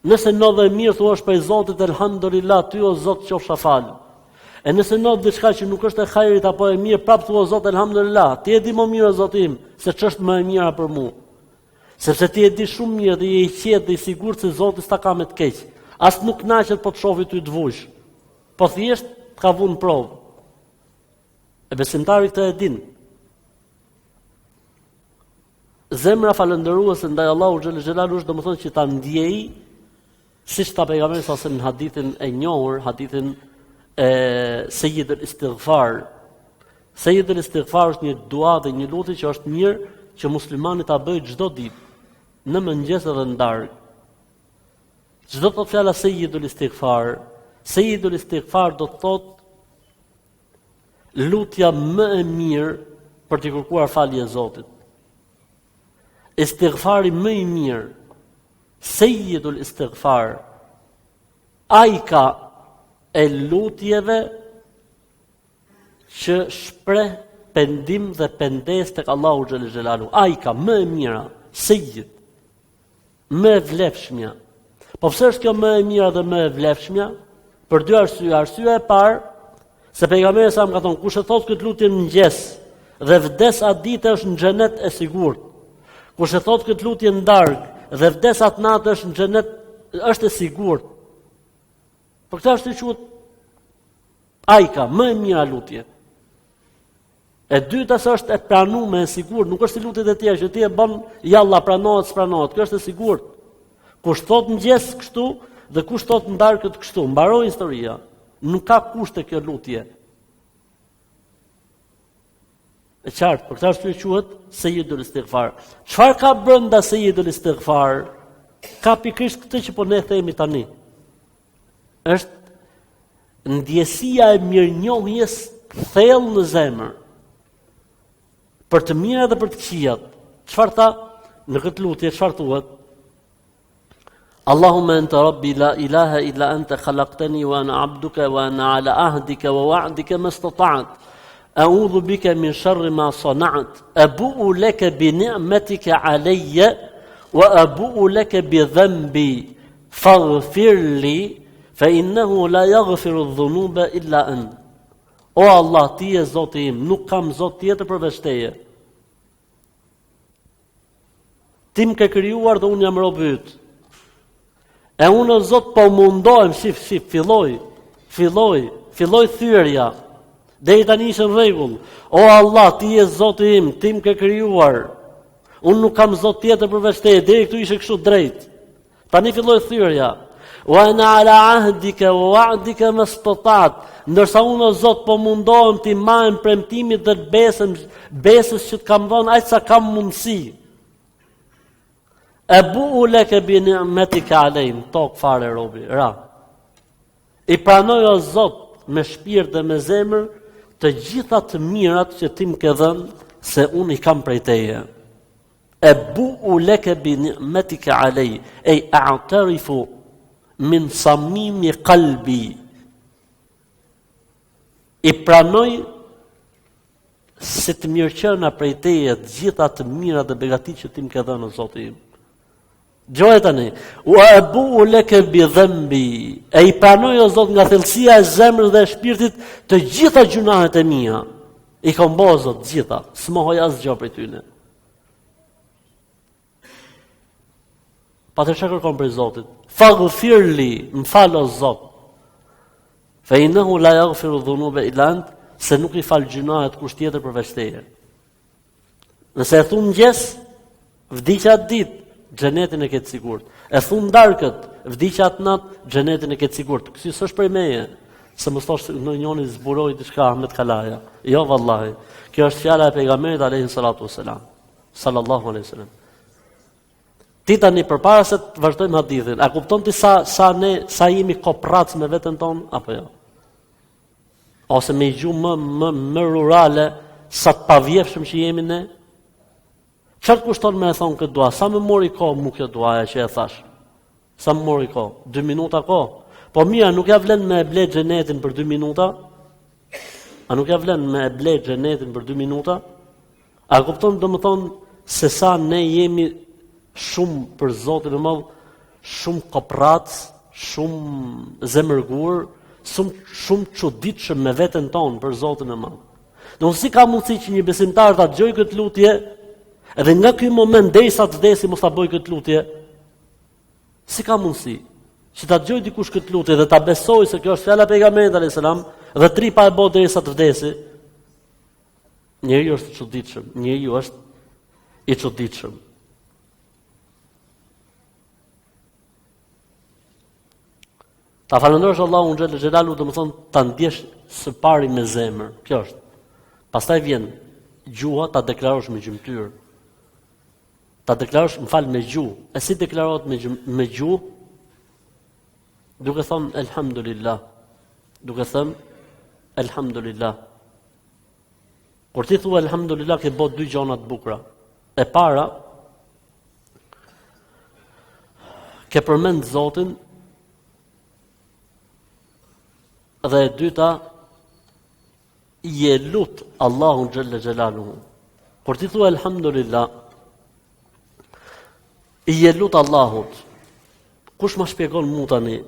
Nëse ndodhe mirë thuash për Zotit elhamdulillah, ty o Zot qofsha fal. E nëse ndodh diçka që nuk është e hajrit apo e mirë, prap thua Zot elhamdulillah, ti e di më mirë o Zotim se ç'është më e mira për mua. Sepse ti e di shumë mirë dhe je i qetë dhe i sigurt se Zoti s'ta ka me të keq. As nuk kënaqet po të shohë ty të vuj. Po thjesht ka vënë provë. E besimtari këtë e din. Zemra falëndëruese ndaj Allahu xhallal xhelalu është domethënë që ta ndjej siç ta pejgamberi sa në hadithin e njohur, hadithin Sayyid al-Istighfar. Sayyid al-Istighfar është një dua dhe një lutje që është mirë që muslimani ta bëjë çdo ditë, në mëngjes dhe në darkë. Çdo të thotë fjala Sayyid al-Istighfar, Sayyid al-Istighfar do të thotë lutja më e mirë për të kërkuar falje e Zotit. Istighfari më i mirë, Sayyid al-Istighfar, ai ka e lutjeve që shpreh pendim dhe pendes tek Allahu xhallal xhelalu. Ai ka më e mira, Sayyid, më e vlefshmja. Po pse është kjo më e mira dhe më e vlefshmja? Për dy arsye. Arsyeja e parë, se pejgamberi sa më ka thonë, kush e thot këtë lutje në mëngjes dhe vdes atë ditë është në xhenet e sigurt. Kush e thot këtë lutje në darkë dhe vdes atë natë është në xhenet, është e sigurt. Për këtë është të quhet ai ka më e mira lutje. E dyta është e pranuar, e sigurt, nuk është si lutjet e tjera që ti e bën jalla pranohet, s'pranohet. Kjo është e sigurt. Kush thot mëngjes kështu dhe kush thot në darkë kështu, mbaroi historia. Nuk ka kushte kjo lutje. E qartë, për këtë arsye quhet Sayyidul Istighfar. Çfarë ka brenda Sayyidul Istighfar? Ka pikërisht këtë që po ne themi tani. Është ndjesia e mirënjohjes thellë në zemër. Për të mira dhe për të këqijat. Çfarë tha në këtë lutje? Çfarë thuhet? Allahumma anta rabbi la ilaha illa anta khalaqtani wa ana 'abduka wa ana 'ala ahdika wa wa'dika mastata'tu. A'udhu bika min sharri ma sana'tu. Abu'u laka bi ni'matika 'alayya wa abu'u laka bi dhanbi. Faghfir li fa innahu la yaghfiru adh-dhunuba illa ant. O Allah, ti je Zoti im, nuk kam Zot tjetër përveç teje. Ti më ke krijuar dhe unë jam rob i yt. E unë o Zot po mundohem, filloj thyrja. Deri tani ishte në rregull. O Allah, ti je Zoti im, ti më ke krijuar. Unë nuk kam Zot tjetër përveç teje. Deri këtu ishte kështu drejt. Tani filloi thyrja. Wa ana 'ala ahdika wa wa'dika mastata'tu. Ndërsa unë o Zot po mundohem të marrem premtimit dhe besës që të kam dhënë aq sa kam mundësi. Abu'u laka bi ni'matika alayhim, tok fare robi, ra. I pranoj o Zot me shpirt dhe me zemër të gjitha të mirat që ti më ke dhënë se unë i kam prej teje. E bu'u leke bi ni'metike alej, e a'tarifu min samimi qalbi. I pranoj se të mirëqëna prej teje të gjitha të mira dhe begatit që ti më ke dhënë o Zoti im. Gjoj tani, u abu leke bi dhambi, e i pranoj o Zot nga thellësia e zemrës dhe e shpirtit të gjitha gjunahet e mia. I kam bo o Zot gjitha, s'mohoj asgjë prej tyne. Patër çka kërkon prej Zotit? Faghfirli, më fal o Zot. Fa innahu la yaghfiru dhunuba illa ant, se nuk i fal gjunahet kush tjetër përveç teje. Nëse e thun mëngjes, vdiqja atë ditë, xhenetin e ke të sigurt. E thun darkët, vdiqja atë natë, xhenetin e ke të sigurt. Ky s'është prej meje, se mos thosh në njëri zburoi diçka Ahmed Kalaja. Jo vallahi. Kjo është fjala e pejgamberit alayhi salatu wassalam. Sallallahu alaihi wasallam. Ti tani përpara se të vazhdojmë hadithin, a kupton ti sa jemi koprac me veten ton apo jo? Ose me gjuhë më rurale, sa të pavjefshëm që jemi ne? Çfarë kushton me e thonë këtë dua? Sa më mori kohë mu kjo duaja që e thash? Sa më mori kohë? 2 minuta kohë? Po mira, nuk ja vlen me e ble xhenetin për 2 minuta? A nuk ja vlen me e ble xhenetin për 2 minuta? A kupton domethënë se sa ne jemi shumë për Zotin e Madh, shumë koprac, shumë zemërgur, shumë çuditshëm me veten tonë për Zotin e Madh. Do si ka mundësi që një besimtar ta dëgjojë këtë lutje, edhe nga ky moment derisa të vdesi mos ta bëj këtë lutje? Si ka mundësi që ta dëgjojë dikush këtë lutje dhe ta besojë se kjo është fjala e pejgamberit alayhis salam dhe tripa e bë derisa të vdesi? Njeriu është i çuditshëm, njeriu është i çuditshëm. Ta falëndrosh Allahun xhel xhelalu, do të thonë ta ndjesh së pari me zemër. Kjo është. Pastaj vjen gjuha, ta deklarosh me gjymtyr. Ta deklarosh, me gjuhë. E si deklarohet me gjuhë? Duke thënë elhamdulillah. Duke thënë elhamdulillah. Kur ti thua elhamdulillah, ke bë 2 gjëra të bukura. E para, ke përmend Zotin, dhe e dyta, je lut Allahun xhalla xhelaluhu. Kur ti thua elhamdulillah, je lut Allahut. Kush më shpjegon mua tani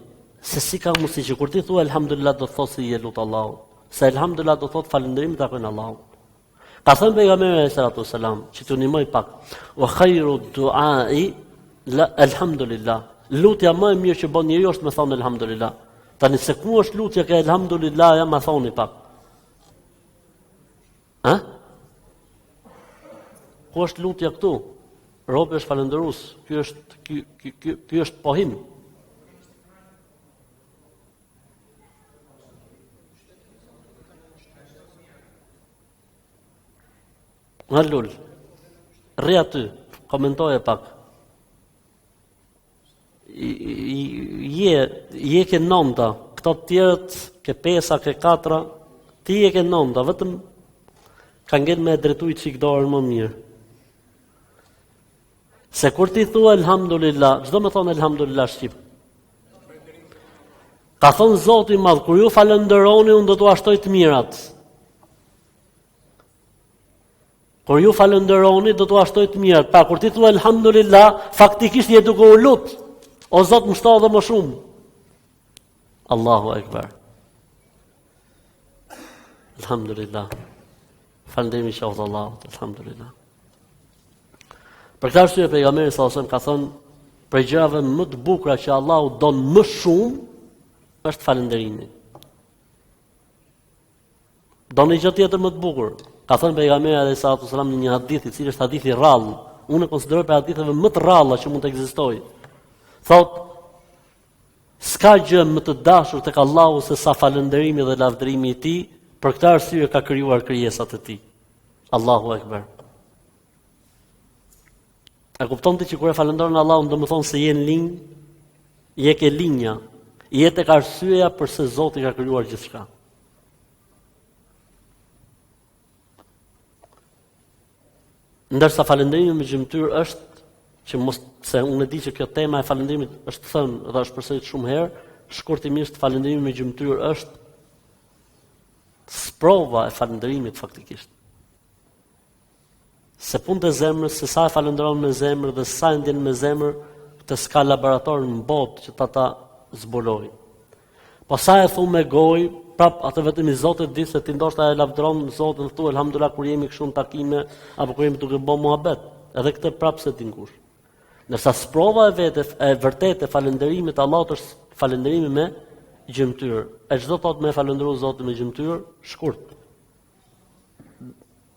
se si ka mundësi që kur ti thua elhamdulillah do të thosë se je lut Allahut? Se elhamdulillah do thotë falënderim takon Allahut. Ka thënë pejgamberi sallallahu alaihi wasallam, që të nimoj pak, wa khairu du'ai la elhamdulillah. Lutja më e mirë që bën njeriu është me thonë elhamdulillah. Tani se ku është lutja ka elhamdulillah, ja më thoni pak. Ha? Ku është lutja këtu? Robi është falëndërues. Ky është pohim. Allul. Rri aty, komentoje pak. Je ke 9, këto të tjerët ke 5, ke 4, ti je ke 9, vetëm ka ngel me drejtuj çik dorën më mirë. Se kur ti thua elhamdulillah, çdo më thon elhamdulillah shqip. Ka thon Zoti i Madh, kur ju falënderoni unë do t'u ashtoj të mirat. Kur ju falënderoni do t'u ashtoj të mirat. Pa kur ti thua elhamdulillah, faktikisht je duke u lut. O Zot më shto edhe më shumë. Allahu Ekber. Alhamdulillah. Falënderimi qoftë Allahut, alhamdulillah. Për këtë arsye pejgamberi sallallahu alajhi wasallam ka thënë, për gjërave më të bukura që Allahu don më shumë është falënderimi. Doni gjë tjetër më të bukur? Ka thënë pejgamberi sallallahu alajhi wasallam në një hadith, i cili është hadith i rrallë. Unë e konsideroj për haditheve më të rralla që mund të ekzistojë. Thot, s'ka gjë më të dashur tek Allahu se sa falënderimi dhe lavdërimi i tij, për këtë arsye ka krijuar krijesat e tij. Allahu Ekber. A kupton ti që kur e falënderon Allahun do të thonë se je në linj, je ke linja, jetë tek arsyeja pse Zoti ka krijuar gjithçka. Ndërsa falënderimi me gjymtyr është që mos se unë e di që kjo tema e falënderimit është thënë dhe është përsëritur shumë herë, shkurtimisht falënderimi me gjymtyr është sprova e falënderimit faktikisht. Se punë e zemrës, se sa e falënderon me zemër dhe sa e ndjen me zemër, të s'ka laborator në botë që ta zbuloj. Po sa e thu me gojë, prap atë vetëm i Zotit di se ti ndoshta e lavdëron Zotin, thu elhamdullah kur jemi këtu në takime apo kur jemi duke bë muhabet. Edhe këtë prap se din kush. Ndërsa sprova e vërtetë e falënderimit Allahut është falënderimi me gjymtyr. E çdo thot me falëndëru Zotin me gjymtyr, shkurt.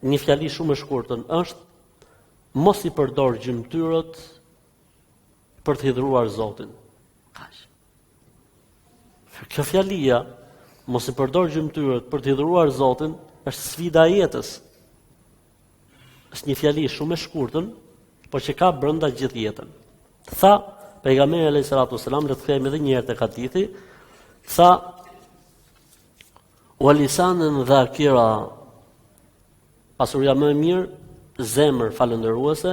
Një fjali shumë e shkurtën është mos i përdor gjymtyrët për të hidhruar Zotin. Kaq. Kjo fjalia mos i përdor gjymtyrët për të hidhruar Zotin është sfida e jetës. Është një fjali shumë e shkurtën, por që ka brenda gjithë jetën. Tha pejgamberi alayhis salatu wasalam, le të themi edhe një herë tek hadithi, tha wa lisanan dhakira, pasuria më e mirë, zemër falëndëruese,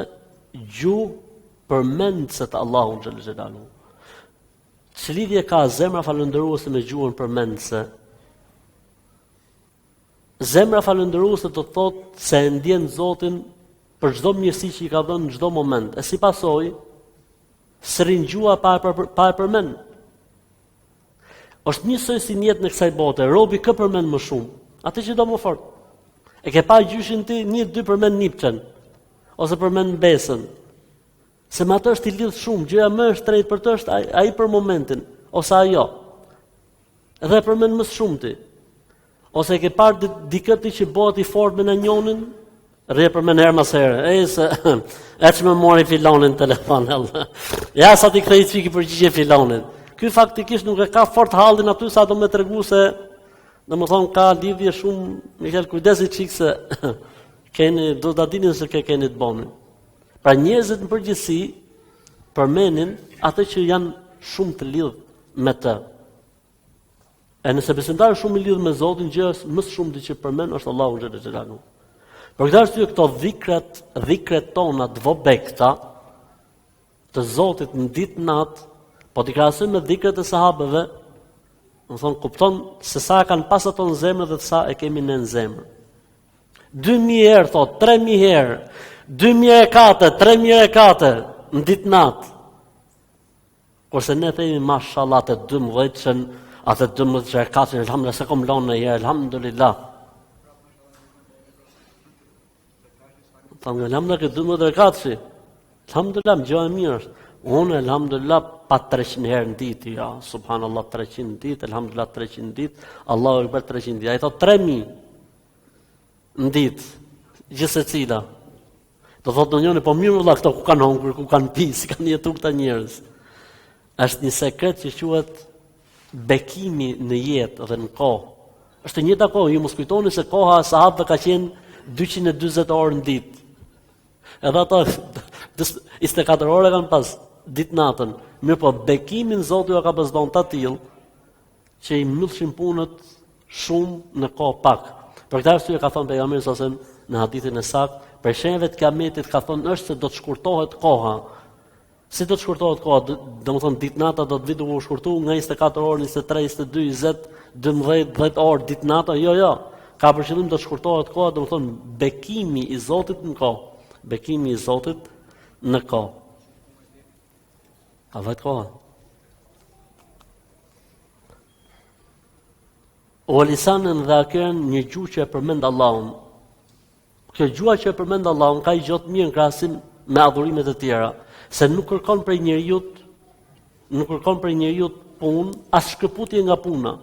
gjuhë përmendse të Allahut xhallal xhelalu. Ç'lidhje ka zemra falëndëruese me gjuhën përmendse? Zemra falëndëruese do të thotë se e ndjen Zotin për çdo mirësi që i ka dhënë në çdo moment. E si pasojë, srin gjua pa e përmend. Është njësoj si njetë në kësaj bote, robi kë përmend më shumë, atë që do më fort. E ke pa gjyshin ti, 1-2 përmend nipçen, ose përmend besën. Se me atë është i lidh shumë, gjëja më është drejt për të është ai për momentin, ose ajo. Edhe përmend më shumë ti. Ose e ke parë dikëti që bëhet i fort me në njonin, rrje përmend herë mas herë. E që më mori filonin telefon. Ja sa ti krejt fiki përgjigje filonin. Ky faktikisht nuk e ka fort hallin aty sa do me tregu se domethënë ka lidhje shumë, me qenë kujdesi çik se keni do ta dini se keni të bëni. Pra njerëzit në përgjithësi përmendin atë që janë shumë të lidhur me të. E nëse besimtari shumë i lidhur me Zotin, gjëja më shumë që përmend është Allahu xhallahu xhelalu. Për këtë arsye këto dhikret tona të vobekta të Zotit në ditë natë, po t'i krahasojmë me dhikret e sahabëve, do thonë kupton se sa kanë pas ato në zemër dhe sa e kemi ne në zemër. 2000 herë thot, 3000 herë, 2004, 3004 në ditë natë. Kurse ne themi mashallah të 12-shën, atë 12 rekate, elhamdulillah se kom lënë në herë, elhamdulillah. Thamë elhamdulillah që 12 rekate, elhamdulillah më gjë e mirë është. Unë elhamdulillah pa 300 herë në ditë, ja, subhanallah 300 në ditë, elhamdulillah 300 në ditë, Allahu ekber 300 në ditë. Ai thot 3000 në ditë, gjithsecila. Do thotë ndonjëri, po mirë valla këto ku kanë hungur, ku kanë pi, si kanë jetuar këta njerëz. Është një sekret që quhet bekimi në jetë dhe në kohë. Është një kohë, ju mos kujtoni se koha e sahabëve ka qenë 240 orë në ditë. Edhe ata 24 orë kanë pas ditë natën. Mirë po bekimin Zoti ja ka pasdhon ta tillë që i mbyllshin punët shumë në kohë pak. Për këtë arsye ka thënë pejgamberi sa në hadithin e saktë, për shenjave të kiametit ka thënë është se do të shkurtohet koha. Si do të shkurtohet koha? Domethënë ditnata do të vi duke u shkurtuar nga 24 orë, 23, 22, 20, 12, 10 orë ditnata. Jo. Ka për qëllim do të shkurtohet koha, domethënë bekimi i Zotit në kohë. Bekimi i Zotit në kohë. A vetë koha? O lisanën dhe akeren një gjuhë që e përmend Allahun. Kjo gjuha që e përmend Allahun ka i gjotë mirë në krahasim me adhurimet e tjera, se nuk kërkon prej njeriu punë, as shkëputje nga puna.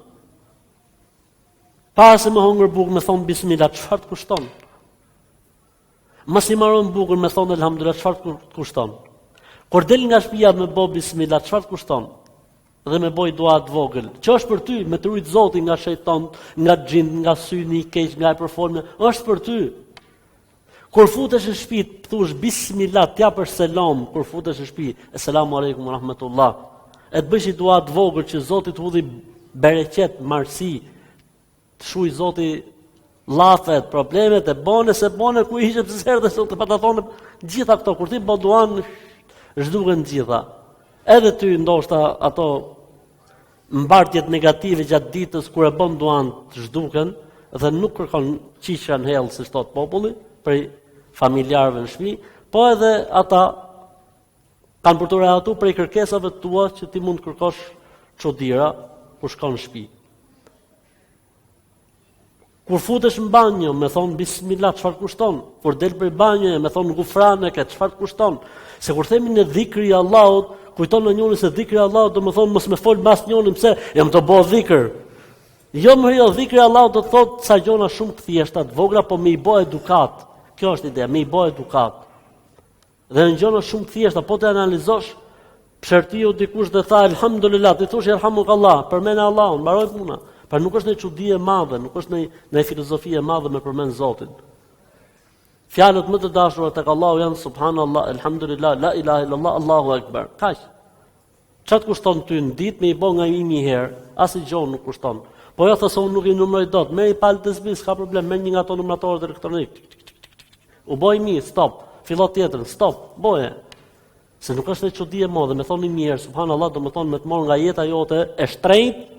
Para se më hongër bukë me thonë bismillah, çfarë të kushton? Mos i marron bukën me thonë elhamdulillah, çfarë të kushton? Kur del nga shtëpia me bë bismillah, çfarë të kushton? Dhe me boj dua të vogël. Që është për ty, me të rujt Zotin nga shejton, nga xhin, nga syni i keq, nga e përfolme, është për ty. Kur futesh në shtëpi, thuash bismillah, t'japësh selam kur futesh në shtëpi. Asalamu alaykum wa rahmatullah. e të bësh i dua të vogël që Zoti të udhë bereqet, marsi, të shuj Zoti llafet, problemet e bone se bone ku ishte të zerdhe sot pa ta thonë gjitha këto kur ti bën duan zhduken gjitha. Edhe ty ndoshta ato mbartjet negative gjatë ditës kur e bën duan të zhduken dhe nuk kërkon qiqra në hell si thot populli për familjarëve në shtëpi, po edhe ata kanë për të reagatu prej kërkesave tua që ti mund të kërkosh çodira kur shkon në shtëpi. Kur futesh në banjo, me thonë bismillah, çfarë kushton? Kur del prej banjoje, me thonë gufraneke, çfarë kushton? Se kur themi në dhikri i Allahut, kujton në njëri se dhikri i Allahut do të thonë mos më fol mbas njëri pse jam të bëj dhikr. Jo më jo, dhikri i Allahut do të thotë ca gjona shumë të thjeshta, të vogla, po me i bë edukat. Kjo është ideja, me i bë edukat. Dhe në gjona shumë të thjeshta, po të analizosh, pshertiu dikush dhe tha elhamdulillah, ti thosh elhamdulillah, përmend Allahun, mbaroj puna. Pra nuk është një çudi e madhe, nuk është një filozofi e madhe me përmend Zotin. Fjalët më të dashura tek Allahu janë subhanallah, elhamdulillah, la ilaha illallah, Allahu akbar. Kaq. Çat kushton ty në ditë me i bë nga 1000 herë, asnjë gjë nuk kushton. Po jo thosë unë nuk i numëroj dot, merr i palë të zbis, ka problem, merr një nga ato numëratorët elektronik. U boj mi, stop, fillo tjetrën, stop, boje. Se nuk është një çudi e madhe, me thonë 1000 herë subhanallah, do të thonë me të marr nga jeta jote e shtrenjtë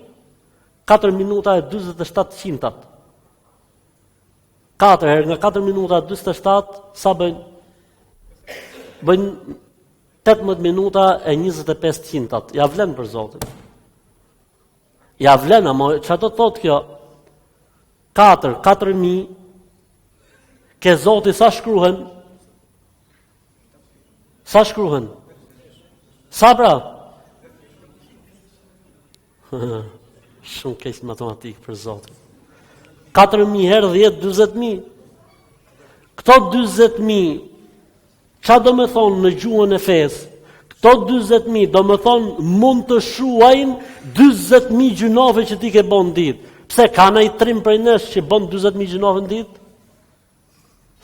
4 minuta e 47 qintat. 4 herë nga 4 minuta e 47, sa bëjnë? Bëjnë 18 minuta e 25 qintat. Ja vlen për Zotin. Ja vlen, ama që do të thotë kjo? 4.000, ke Zoti sa shkruhen? Sa shkruhen? Sa pra? Shumë keq matematik për Zotin. 4.000 herë 10, 40.000. Këto 40.000, qa do me thonë në gjuhën e fesë? Këto 40.000 do me thonë mund të shuajnë 40.000 gjunove që ti ke bon ditë. Pse ka na i trim prej nesh që bon 40.000 gjunove në ditë?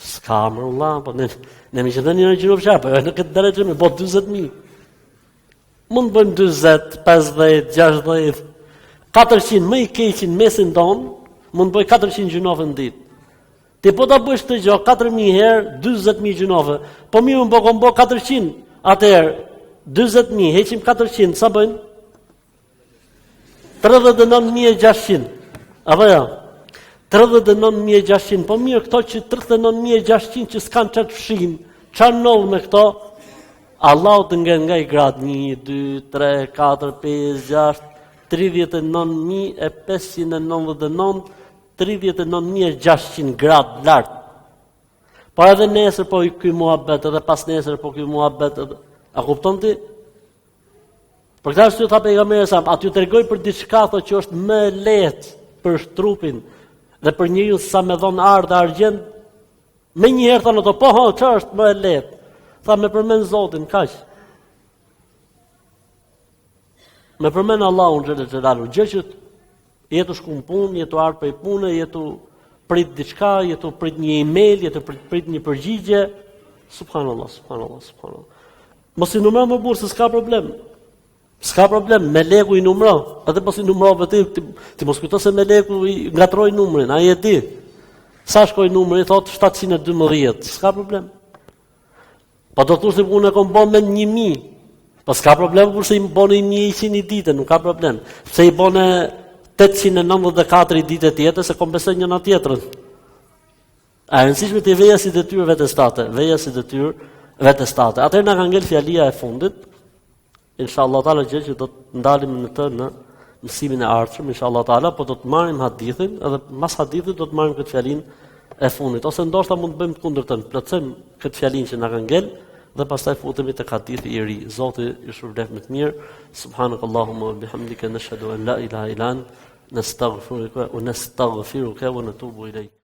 S'ka më rëlla, po ne mi që dhe një gjunove qapë, në këtë dere me bon 40.000. Mund bëjmë 20, 50, 60, 400, më i keqin mesin tonë, mund bëj 400 gjunove në ditë. Ti po ta bësh të gjë 4.000 herë, 40.000 gjunove. Po mirë më bëgën bë 400, atëherë 40.000, heqim 400, sa bëjnë? 39.600. Apo jo? 39.600. Po mirë këto që 39.600 që s'kan çat fshin, çan nov me këto? Allahu të nga i gradë 1, 2, 3, 4, 5, 6, 39.599, 39.600 gradë lartë. Po edhe nesër po ky muhabet, edhe pas nesër po ky muhabet, a kupton ti? Për këtë arsye tha pejgamberi sa, aty tregoj për diçka që është më e lehtë për trupin dhe për njeriu sa me dhon ardh argjend. Më një herë thonë ato, po çfarë është më e lehtë? Tha me përmend Zotin, kaq. Me përmend Allahun xhelalu, gjë që jetu shku në punë, jetu ardh prej pune, jetu prit diçka, jetu prit një email, jetu prit një përgjigje. Subhanallah, subhanallah, subhanallah. Mos i numëro më burr se s'ka problem. S'ka problem, me leku i numëro. Edhe mos i numërove ti mos kujto se me leku i ngatroi numrin, ai e di. Sa shkoi numri, thot 712, s'ka problem. Po do të thosh se unë e kam bën me 1000. Po s'ka problem kurse i bëni 100 i ditë, nuk ka problem. Pse i bëne 894 i ditë tjetër se kompensoj njëna tjetrën. A rëndësishme të veja si detyrë vetestate, veja si detyrë vetestate. Atëherë na ka ngel fjalia e fundit. Inshallah taala gjë që do të ndalim në të në mësimin e ardhshëm, inshallah taala, po do të marrim hadithin, edhe pas hadithit do të marrim këtë fjalinë e fundit, ose ndoshta mund të bëjmë të kundërtën, plotësojmë këtë fjalinë që na ka ngel dhe pastaj futemi tek hadithi i ri. Zoti ju shpërblet më të mirë. Subhanakallahumma wa bihamdika nashhadu an la ilaha illa anta nastaghfiruka wa natubu ilayk.